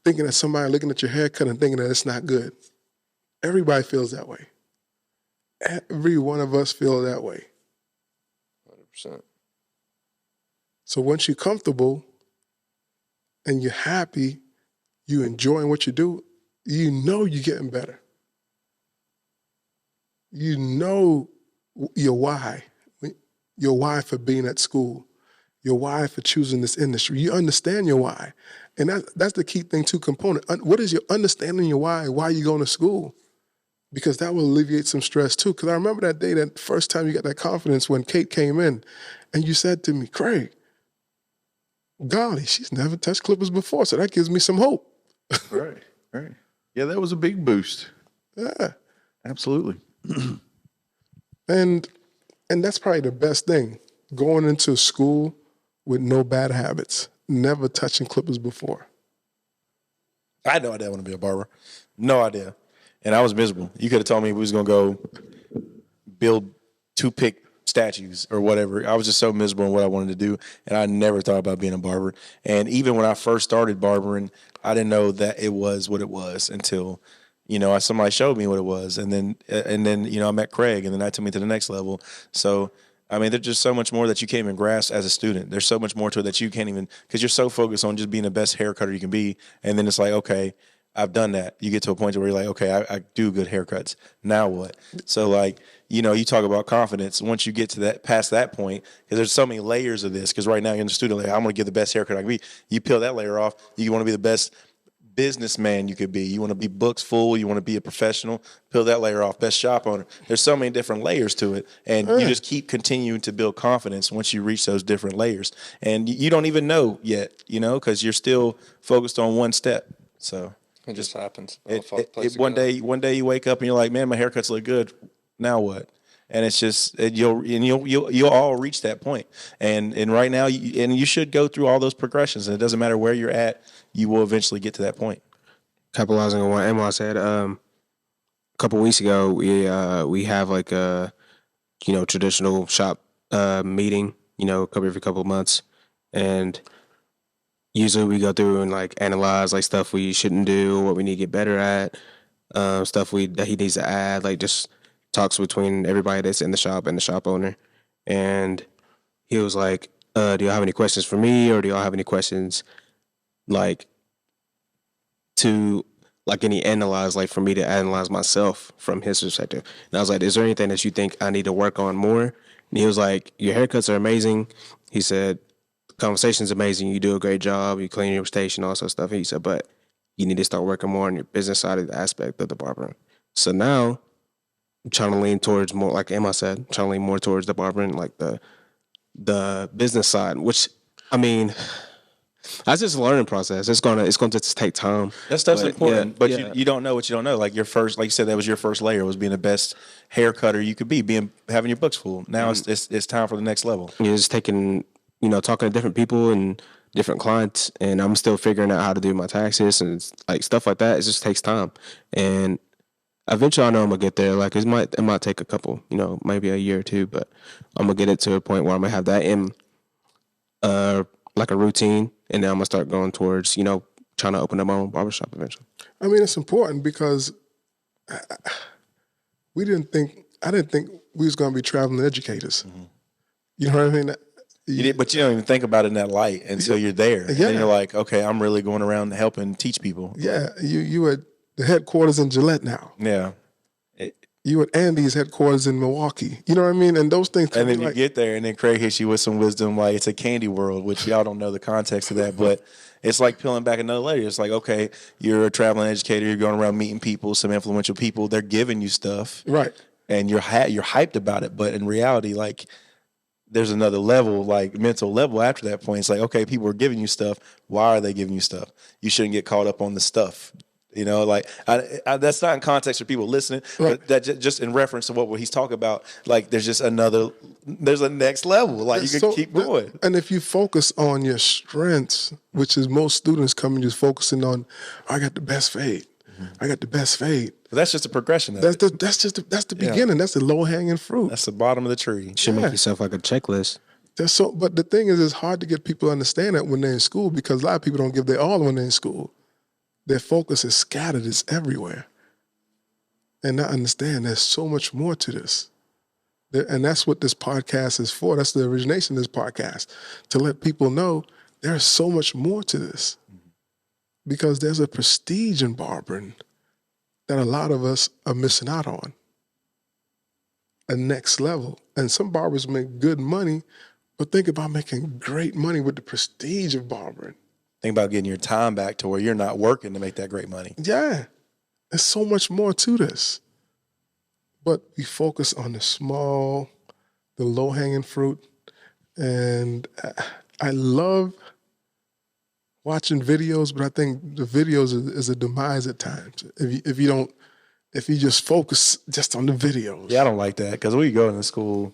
thinking that somebody looking at your haircut and thinking that it's not good. Everybody feels that way. Every one of us feel that way. 100%. So once you're comfortable and you're happy, you enjoying what you do, you know you're getting better. You know your why for being at school, your why for choosing this industry. You understand your why. And that's the key thing, too, component. What is your understanding your why you going to school? Because that will alleviate some stress, too. Because I remember that day, that first time you got that confidence when Kate came in and you said to me, Craig, golly, she's never touched clippers before, so that gives me some hope. Right. Yeah, that was a big boost. Yeah. Absolutely. And that's probably the best thing, going into school with no bad habits, never touching clippers before. I had no idea I want to be a barber. No idea. And I was miserable. You could have told me we was going to go build toothpick statues or whatever. I was just so miserable in what I wanted to do, and I never thought about being a barber. And even when I first started barbering, I didn't know that it was what it was until somebody showed me what it was, and then I met Craig, and then that took me to the next level. So I mean, there's just so much more that you can't even grasp as a student. There's so much more to it that you can't even, because you're so focused on just being the best hair cutter you can be, and then it's like, okay, I've done that. You get to a point where you're like, okay, I do good haircuts. Now what? So like, you talk about confidence. Once you get to that, past that point, because there's so many layers of this. Because right now you're in the student, like, I'm going to get the best haircut I can be. You peel that layer off. You want to be the best businessman you could be. You want to be books full. You want to be a professional. Peel that layer off. Best shop owner. There's so many different layers to it, and you just keep continuing to build confidence once you reach those different layers. And you don't even know yet, because you're still focused on one step. So. It just happens. One day you wake up and you're like, man, my haircuts look good. Now what? And it's just you'll all reach that point. And right now you should go through all those progressions. And it doesn't matter where you're at, you will eventually get to that point. Capitalizing on what Emma said, a couple weeks ago we have like a traditional shop meeting, every couple of months, and usually we go through and like analyze like stuff we shouldn't do, what we need to get better at, stuff that he needs to add, like just talks between everybody that's in the shop and the shop owner. And he was like, do y'all have any questions for me, or do y'all have any questions like to like any analyze, like for me to analyze myself from his perspective? And I was like, is there anything that you think I need to work on more? And he was like, your haircuts are amazing. He said, conversation's amazing. You do a great job. You clean your station, all that stuff. He said, but you need to start working more on your business side of the aspect of the barbering. So now I'm trying to lean towards more, like Emma said, trying to lean more towards the barbering, like the business side, which, I mean, that's just a learning process. It's gonna just take time. That stuff's important, but you don't know what you don't know. Like your first, like you said, that was your first layer, was being the best hair cutter you could be, having your books full. Now it's time for the next level. You're just taking, talking to different people and different clients, and I'm still figuring out how to do my taxes and like stuff like that. It just takes time, and eventually I know I'm gonna get there. Like it might take a couple, maybe a year or two, but I'm gonna get it to a point where I'm gonna have that in like a routine, and then I'm gonna start going towards, trying to open up my own barbershop eventually. I mean, it's important because I didn't think we was gonna be traveling educators. Mm-hmm. You know what I mean? But you don't even think about it in that light until you're there. And then you're like, okay, I'm really going around helping teach people. Yeah, you at the headquarters in Gillette now. Yeah. You at Andy's headquarters in Milwaukee. You know what I mean? And those things. And then you get there, and then Craig hits you with some wisdom, like it's a candy world, which y'all don't know the context of that, but it's like peeling back another layer. It's like, okay, you're a traveling educator, you're going around meeting people, some influential people, they're giving you stuff. Right. And you're hyped about it, but in reality, like, there's another level, like mental level after that point. It's like, okay, people are giving you stuff. Why are they giving you stuff? You shouldn't get caught up on the stuff. Like that's not in context for people listening, right. But that just in reference to what he's talking about. Like there's a next level. Like you can keep going. And if you focus on your strengths, which is most students come and just focusing on, I got the best fade. Mm-hmm. I got the best fade. But that's just a progression. That's the beginning. That's the low hanging fruit. That's the bottom of the tree. You should make yourself like a checklist. But the thing is, it's hard to get people to understand that when they're in school, because a lot of people don't give their all when they're in school. Their focus is scattered. It's everywhere. And I understand there's so much more to this. And that's what this podcast is for. That's the origination of this podcast, to let people know there's so much more to this. Because there's a prestige in barbering that a lot of us are missing out on. A next level. And some barbers make good money, but think about making great money with the prestige of barbering. Think about getting your time back to where you're not working to make that great money. Yeah. There's so much more to this. But we focus on the small, the low-hanging fruit. And I love watching videos, but I think the videos is a demise at times. If you just focus just on the videos. Yeah, I don't like that, because we go into school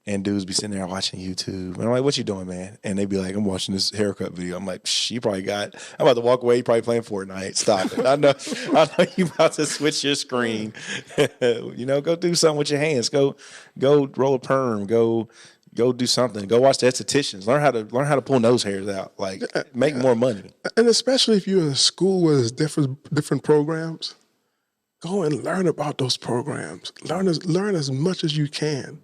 and dudes be sitting there watching YouTube. And I'm like, what you doing, man? And they be like, I'm watching this haircut video. I'm like, you probably I'm about to walk away. You probably playing Fortnite. Stop it. I know you about to switch your screen. Go do something with your hands. Go roll a perm. Go do something. Go watch the estheticians. Learn how to pull nose hairs out. Like, make more money. And especially if you're in a school where there's different programs, Go and learn about those programs. Learn as much as you can.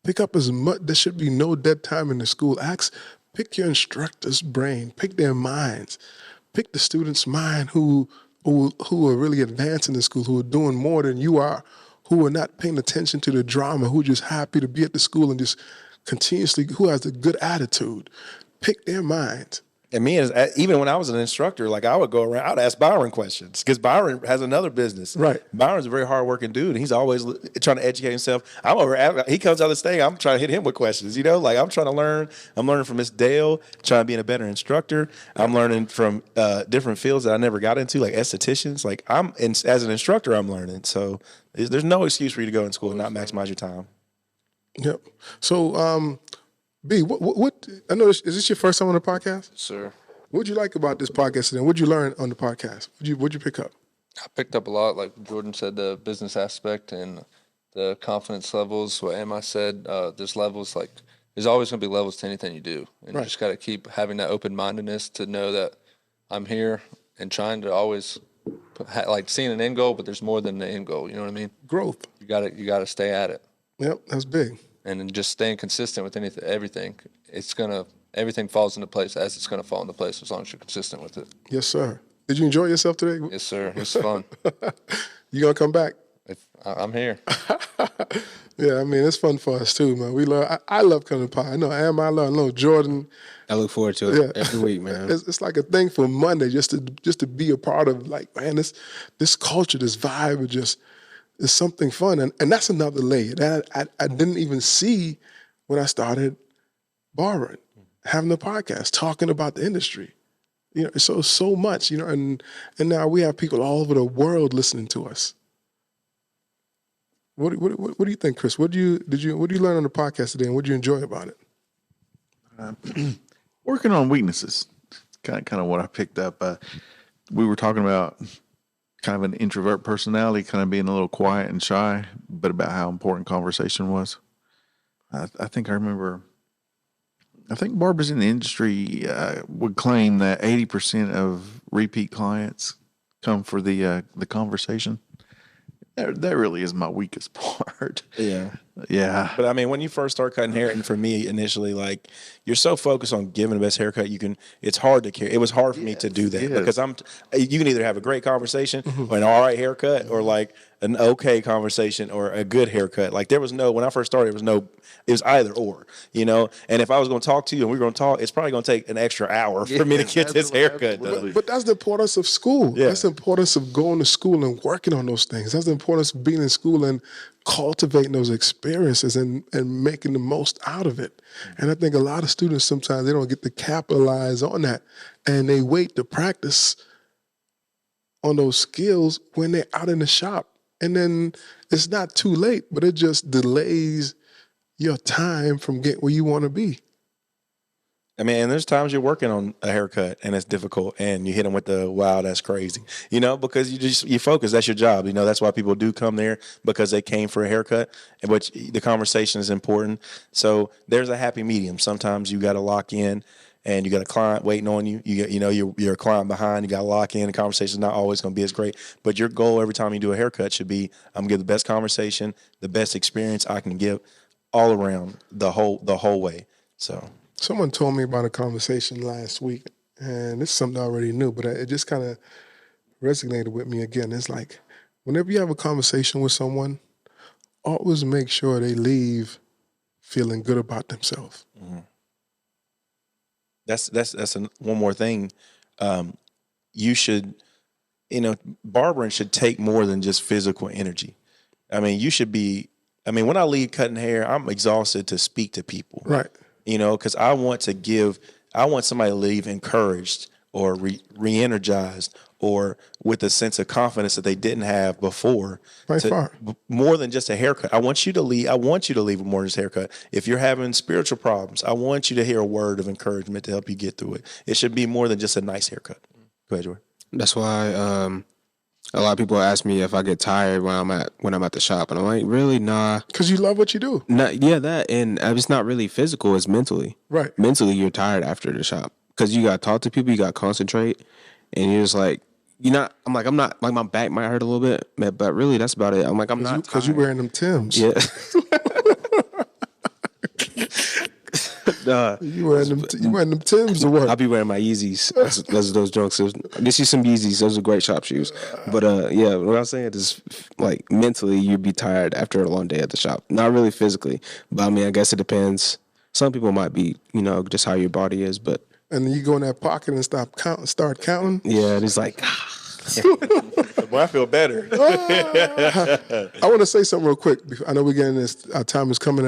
Pick up as much. There should be no dead time in the school. Pick your instructor's brain. Pick their minds. Pick the student's mind who are really advancing in school, who are doing more than you are, who are not paying attention to the drama, who are just happy to be at the school and just continuously, who has a good attitude. Pick their minds. And me, even when I was an instructor, like I would go around, I'd ask Byron questions because Byron has another business. Right. Byron's a very hardworking dude, and he's always trying to educate himself. He comes out of this thing, I'm trying to hit him with questions. Like I'm trying to learn. I'm learning from Miss Dale, trying to be a better instructor. I'm learning from different fields that I never got into, like estheticians. Like as an instructor, I'm learning. So there's no excuse for you to go in school and not maximize your time. Yep. So, B, what I know, is this your first time on the podcast? Sir. What'd you like about this podcast today? What'd you learn on the podcast? What'd you pick up? I picked up a lot, like Jordan said, the business aspect and the confidence levels. What Ammi said, there's levels, like there's always going to be levels to anything you do. And you just got to keep having that open-mindedness to know that I'm here and trying to always, like seeing an end goal, but there's more than the end goal. You know what I mean? Growth. You got to stay at it. Yep, that's big. And then just staying consistent with everything. Everything falls into place as it's going to fall into place as long as you're consistent with it. Yes, sir. Did you enjoy yourself today? Yes, sir. It was fun. You gonna come back? I'm here. Yeah, I mean it's fun for us too, man. We love. I love coming to podcast. I know I love Jordan. I look forward to it every week, man. It's like a thing for Monday just to be a part of. Like, man, this culture, this vibe, is something fun, and that's another layer that I didn't even see when I started barbering, having the podcast, talking about the industry. So much, and now we have people all over the world listening to us. What do you think, Chris? What do you learn on the podcast today, and what did you enjoy about it? Working on weaknesses, kind of what I picked up. We were talking about kind of an introvert personality, kind of being a little quiet and shy, but about how important conversation was. I think barbers in the industry would claim that 80% of repeat clients come for the conversation. That really is my weakest part. Yeah. Yeah. But I mean, when you first start cutting hair, and for me initially, like you're so focused on giving the best haircut you can, it's hard to carry. It was hard for me to do that because you can either have a great conversation or an all right haircut or like an okay conversation or a good haircut. Like when I first started, it was either or, and if I was going to talk to you and we were going to talk, it's probably going to take an extra hour for me to get this haircut done. But that's the importance of school. Yeah. That's the importance of going to school and working on those things. That's the importance of being in school and cultivating those experiences and making the most out of it. And I think a lot of students, sometimes they don't get to capitalize on that, and they wait to practice on those skills when they're out in the shop. And then it's not too late, but it just delays your time from getting where you want to be. I mean, and there's times you're working on a haircut and it's difficult and you hit them with the, wow, that's crazy, because you focus, that's your job. That's why people do come there, because they came for a haircut, which the conversation is important. So there's a happy medium. Sometimes you got to lock in and you got a client waiting on you. You're a client behind, you got to lock in. The conversation is not always going to be as great, but your goal every time you do a haircut should be, I'm going to give the best conversation, the best experience I can give all around the whole way. So. Someone told me about a conversation last week, and this is something I already knew, but it just kind of resonated with me again. It's like, whenever you have a conversation with someone, always make sure they leave feeling good about themselves. Mm-hmm. That's one more thing. You should, barbering should take more than just physical energy. I mean, when I leave cutting hair, I'm exhausted to speak to people. Right. Because I want somebody to leave encouraged or re-energized or with a sense of confidence that they didn't have before. More than just a haircut. I want you to leave with more than just a haircut. If you're having spiritual problems, I want you to hear a word of encouragement to help you get through it. It should be more than just a nice haircut. Go ahead, Jordan. That's why a lot of people ask me if I get tired when I'm at the shop, and I'm like, really, nah. Because you love what you do. That, and it's not really physical; it's mentally. Right. Mentally, you're tired after the shop because you got to talk to people, you got to concentrate, and you're just like, I'm not like my back might hurt a little bit, but really that's about it. I'm like, I'm not Because you wearing them Timbs. Yeah. You wearing them Timbs to work. I'll be wearing my Yeezys. Those junks. Get you some Yeezys. Those are great shop shoes. But yeah, what I'm saying is like mentally, you'd be tired after a long day at the shop. Not really physically, but I mean, I guess it depends. Some people might be, just how your body is, but. And then you go in that pocket and start counting. Yeah, and it's like. Boy, I feel better. I want to say something real quick. I know we're getting this. Our time is coming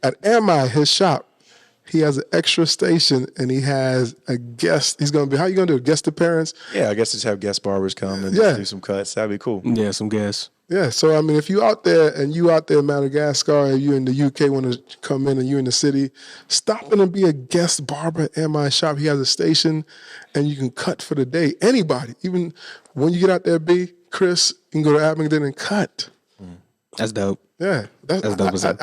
at Ammi, his shop. He has an extra station, and he has a guest. He's going to be, how you going to do it? Guest appearance? Yeah, I guess just have guest barbers come and Yeah. do some cuts. That'd be cool. Yeah, some gas. Yeah, so I mean, if you out there and you out there in Madagascar, or you in the UK want to come in and you in the city, stop in and be a guest barber at Ammi shop. He has a station, and you can cut for the day. Anybody, even when you get out there, Chris, you can go to Abingdon and cut. That's dope. Yeah, That's dope as hell.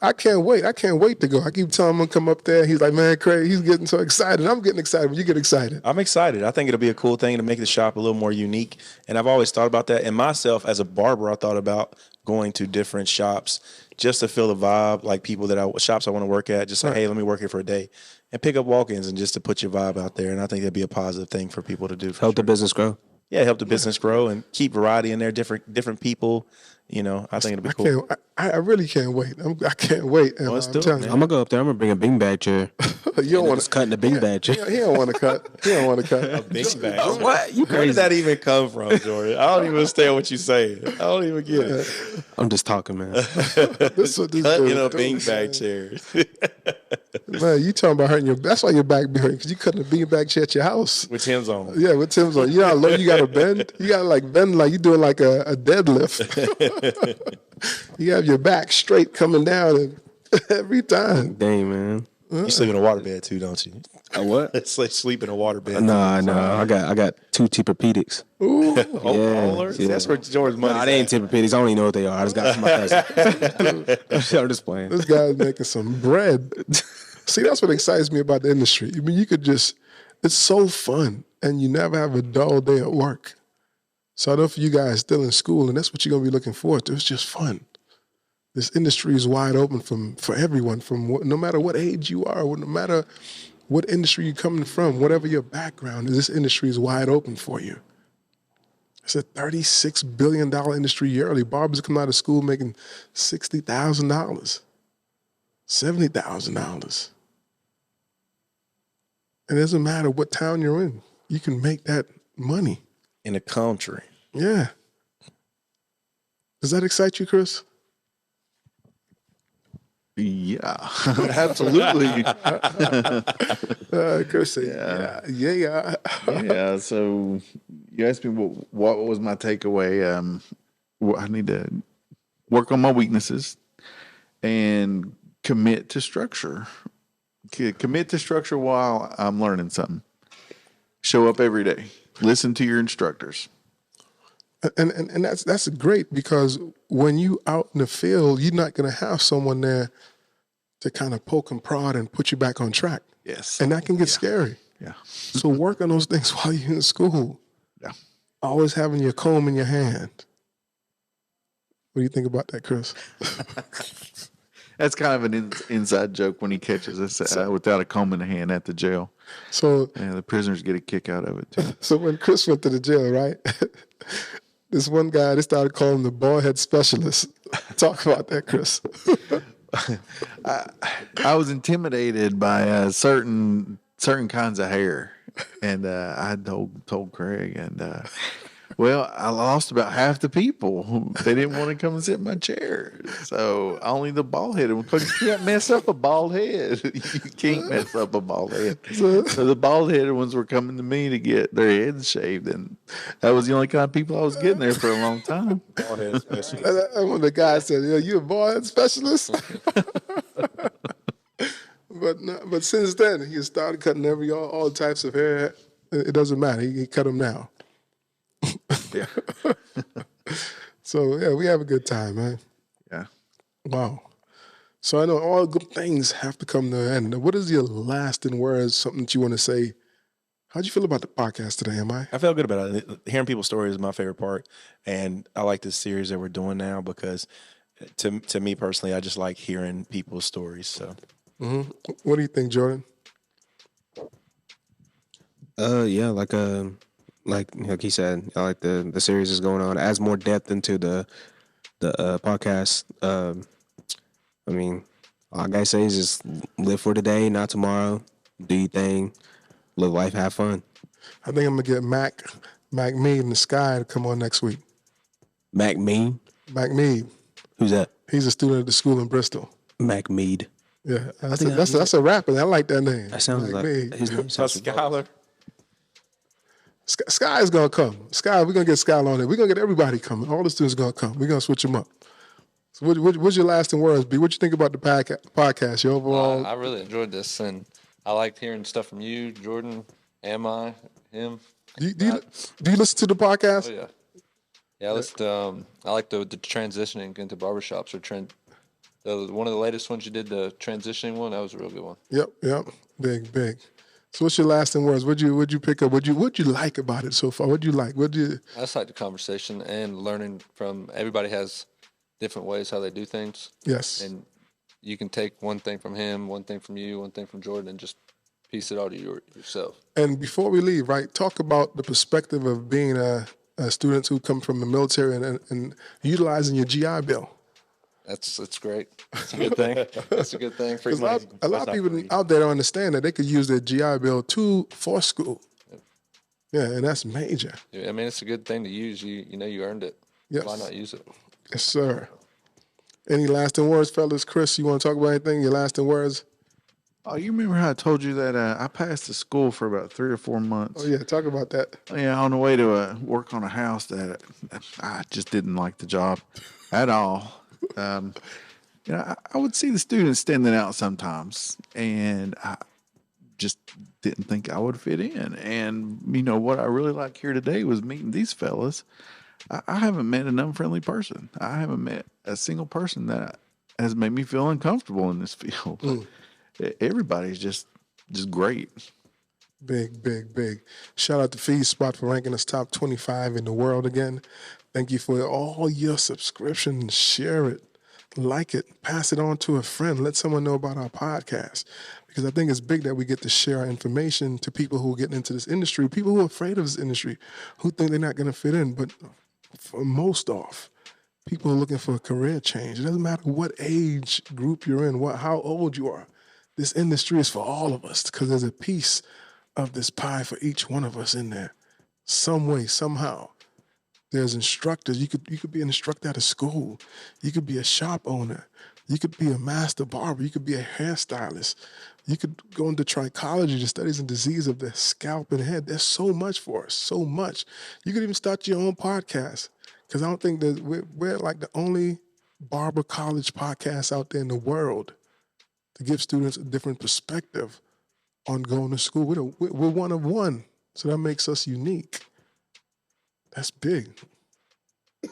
I can't wait. I can't wait to go. I keep telling him to come up there. He's like, man, Craig, he's getting so excited. I'm getting excited when you get excited. I'm excited. I think it'll be a cool thing to make the shop a little more unique. And I've always thought about that. And myself, as a barber, I thought about going to different shops just to feel the vibe, like people shops I want to work at, just like, hey, let me work here for a day. And pick up walk-ins and just to put your vibe out there. And I think that'd be a positive thing for people to do. Help the business grow. Yeah, help the business grow and keep variety in there, different people. I think it'll be cool. I really can't wait. I can't wait. Let's I'm do it, telling man. I'm gonna go up there. I'm gonna bring a beanbag chair. you don't want Just cutting the beanbag chair. He don't want to cut. He don't want to cut. Big bag. What? You Where crazy? did that even come from, Jordan? I don't even understand what you're saying. I don't even get it. I'm just talking, man. This what this Cut dude in a doing, beanbag chair. Man, you talking about hurting your? That's why your back be hurting because you cutting a beanbag chair at your house. With Tim's on. Yeah, with Tim's on. You know how low you got to bend? You got to like bend like you doing like a deadlift. You have your back straight coming down and every time. Dang, man. You sleep in a waterbed too, don't you? What? It's like sleep in a waterbed. Nah. I got 2 Tempur-Pedics. Oh, yeah. That's where Jordan's money. Nah, they ain't Tempur-Pedics. I don't even know what they are. I just got it from my cousin. I'm just playing. This guy's making some bread. See, that's what excites me about the industry. I mean, you could just, it's so fun and you never have a dull day at work. So I know for you guys still in school, and that's what you're going to be looking forward to. It's just fun. This industry is wide open for everyone, no matter what age you are, no matter what industry you're coming from, whatever your background is, this industry is wide open for you. It's a $36 billion industry yearly. Barbers come out of school making $60,000, $70,000. And it doesn't matter what town you're in. You can make that money. In the country. Yeah. Does that excite you, Chris? Yeah, absolutely. Chris said, yeah. Yeah. So you asked me what was my takeaway. I need to work on my weaknesses and commit to structure. Commit to structure while I'm learning something. Show up every day. Listen to your instructors. And that's great because when you out in the field, you're not going to have someone there to kind of poke and prod and put you back on track. Yes. And that can get scary. Yeah. So work on those things while you're in school. Yeah. Always having your comb in your hand. What do you think about that, Chris? That's kind of an inside joke when he catches us without a comb in the hand at the jail. So, yeah, the prisoners get a kick out of it too. So when Chris went to the jail, right? This one guy, they started calling him the bald head specialist. Talk about that, Chris. I was intimidated by certain kinds of hair, and I told Craig, and well, I lost about half the people. They didn't want to come and sit in my chair, so only the bald headed one. Because you can't mess up a bald head. You can't mess up a bald head. So the bald headed ones were coming to me to get their heads shaved, and that was the only kind of people I was getting there for a long time. Bald head specialist. And when the guy said, "Yeah, you a bald head specialist?" But since then, he started cutting all types of hair. It doesn't matter. He cut them now. Yeah. So yeah, we have a good time, man. Yeah. Wow. So I know all good things have to come to an end. What is your lasting words? Something that you want to say How'd you feel about the podcast today, Am I? I felt good about it. Hearing people's stories is my favorite part, and I like this series that we're doing now because, to me personally, I just like hearing people's stories. So, What do you think, Jordan? Yeah, like he said, I like the series is going on, adds more depth into the podcast. I mean, all I gotta say is just live for today, not tomorrow. Do your thing, live life, have fun. I think I'm gonna get Mac Mead in the sky to come on next week. Mac Mead, Mac Mead, who's that? he's a student at the school in Bristol. Mac Mead. Yeah, that's a rapper. I like that name. That sounds Mac like Mead. his name sounds Skylar, Sky is gonna come. Sky, we're gonna get Sky on it. We're gonna get everybody coming. All the students gonna come. We're gonna switch them up. So, what's your lasting words, B? What you think about the podcast? Your overall? I really enjoyed this, and I liked hearing stuff from you, Jordan, Ammi, him. Do you listen to the podcast? Oh yeah, yeah. I like the transitioning into barbershops or one of the latest ones you did, the transitioning one. That was a real good one. Yep. Big. So, what's your lasting words? What'd you pick up? What'd you like about it so far? What'd you like? I just like the conversation and learning from everybody has different ways how they do things. Yes. And you can take one thing from him, one thing from you, one thing from Jordan, and just piece it all to yourself. And before we leave, right, talk about the perspective of being a student who come from the military and utilizing your GI Bill. That's great. That's a good thing. That's a good thing. Free Because money. a lot of people out there don't understand that they could use their GI Bill for school. Yeah, and that's major. Yeah, I mean, it's a good thing to use. You know you earned it. Yes. Why not use it? Yes, sir. Any lasting words, fellas? Chris, you want to talk about anything? Your lasting words? Oh, you remember how I told you that I passed the school for about 3 or 4 months? Oh, yeah, talk about that. Yeah, on the way to work on a house that I just didn't like the job at all. I would see the students standing out sometimes, and I just didn't think I would fit in. And, what I really like here today was meeting these fellas. I haven't met an unfriendly person. I haven't met a single person that has made me feel uncomfortable in this field. Everybody's just great. Big. Shout out to Feed Spot for ranking us top 25 in the world again. Thank you for all your subscriptions. Share it, like it, pass it on to a friend. Let someone know about our podcast. Because I think it's big that we get to share our information to people who are getting into this industry, people who are afraid of this industry, who think they're not going to fit in. But for most off, people are looking for a career change. It doesn't matter what age group you're in, how old you are. This industry is for all of us because there's a piece of this pie for each one of us in there. Some way, somehow. There's instructors. You could be an instructor at a school. You could be a shop owner. You could be a master barber. You could be a hairstylist. You could go into trichology, the studies and disease of the scalp and head. There's so much for us, so much. You could even start your own podcast because I don't think that we're like the only Barber College podcast out there in the world to give students a different perspective on going to school. We're one of one, so that makes us unique. That's big. Did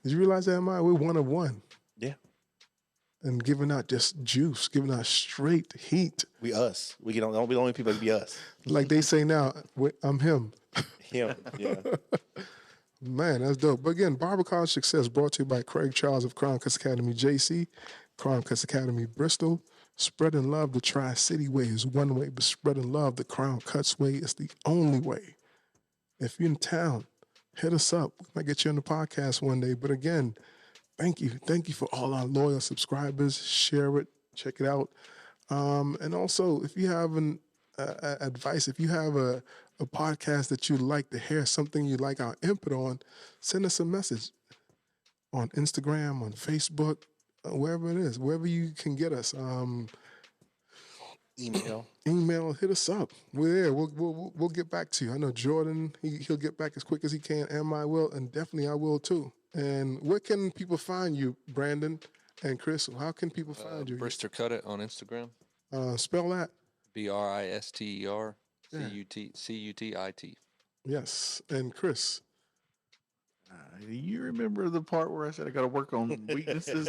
you realize that, Ammi? We're one of one. yeah, And giving out just juice, giving out straight heat. we us. We don't be the only people to be us. Like they say now, I'm him. Him, yeah. Man, that's dope. But again, Barber College Success brought to you by Craig Charles of Crown Cutz Academy, JC, Crown Cutz Academy, Bristol. Spreading love the Tri-City way is one way, but spreading love the Crown Cutz way is the only way. If you're in town, hit us up. We might get you on the podcast one day. But again, thank you. Thank you for all our loyal subscribers. Share it. Check it out. And also, if you have an advice, if you have a podcast that you'd like to hear, something you'd like our input on, send us a message on Instagram, on Facebook, wherever it is, wherever you can get us. Email, hit us up. We're there. We'll get back to you. I know Jordan, he'll get back as quick as he can, and I will, and definitely I will too. And where can people find you, Brandon and Chris? How can people find you? Brister Cut It on Instagram. Spell that. BRISTER CUTIT. Yes. And Chris. You remember the part where I said I got to work on weaknesses?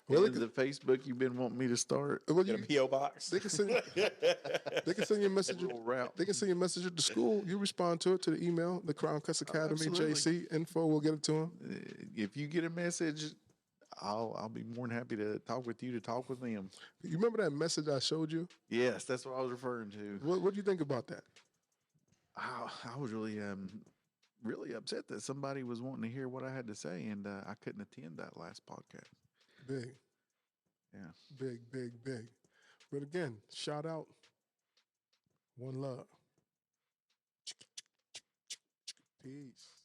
Well, The Facebook you've been wanting me to start. well, Get a PO box. they can send you a message. Little route. They can send you a message at the school. You respond to it to the email, the Crown Cutz Academy absolutely. JC info. We'll get it to them. If you get a message, I'll be more than happy to talk with you to talk with them. You remember that message I showed you? Yes, that's what I was referring to. What do you think about that? I was really upset that somebody was wanting to hear what I had to say, and I couldn't attend that last podcast. Big, Yeah. big. But again, shout out, one love. Peace.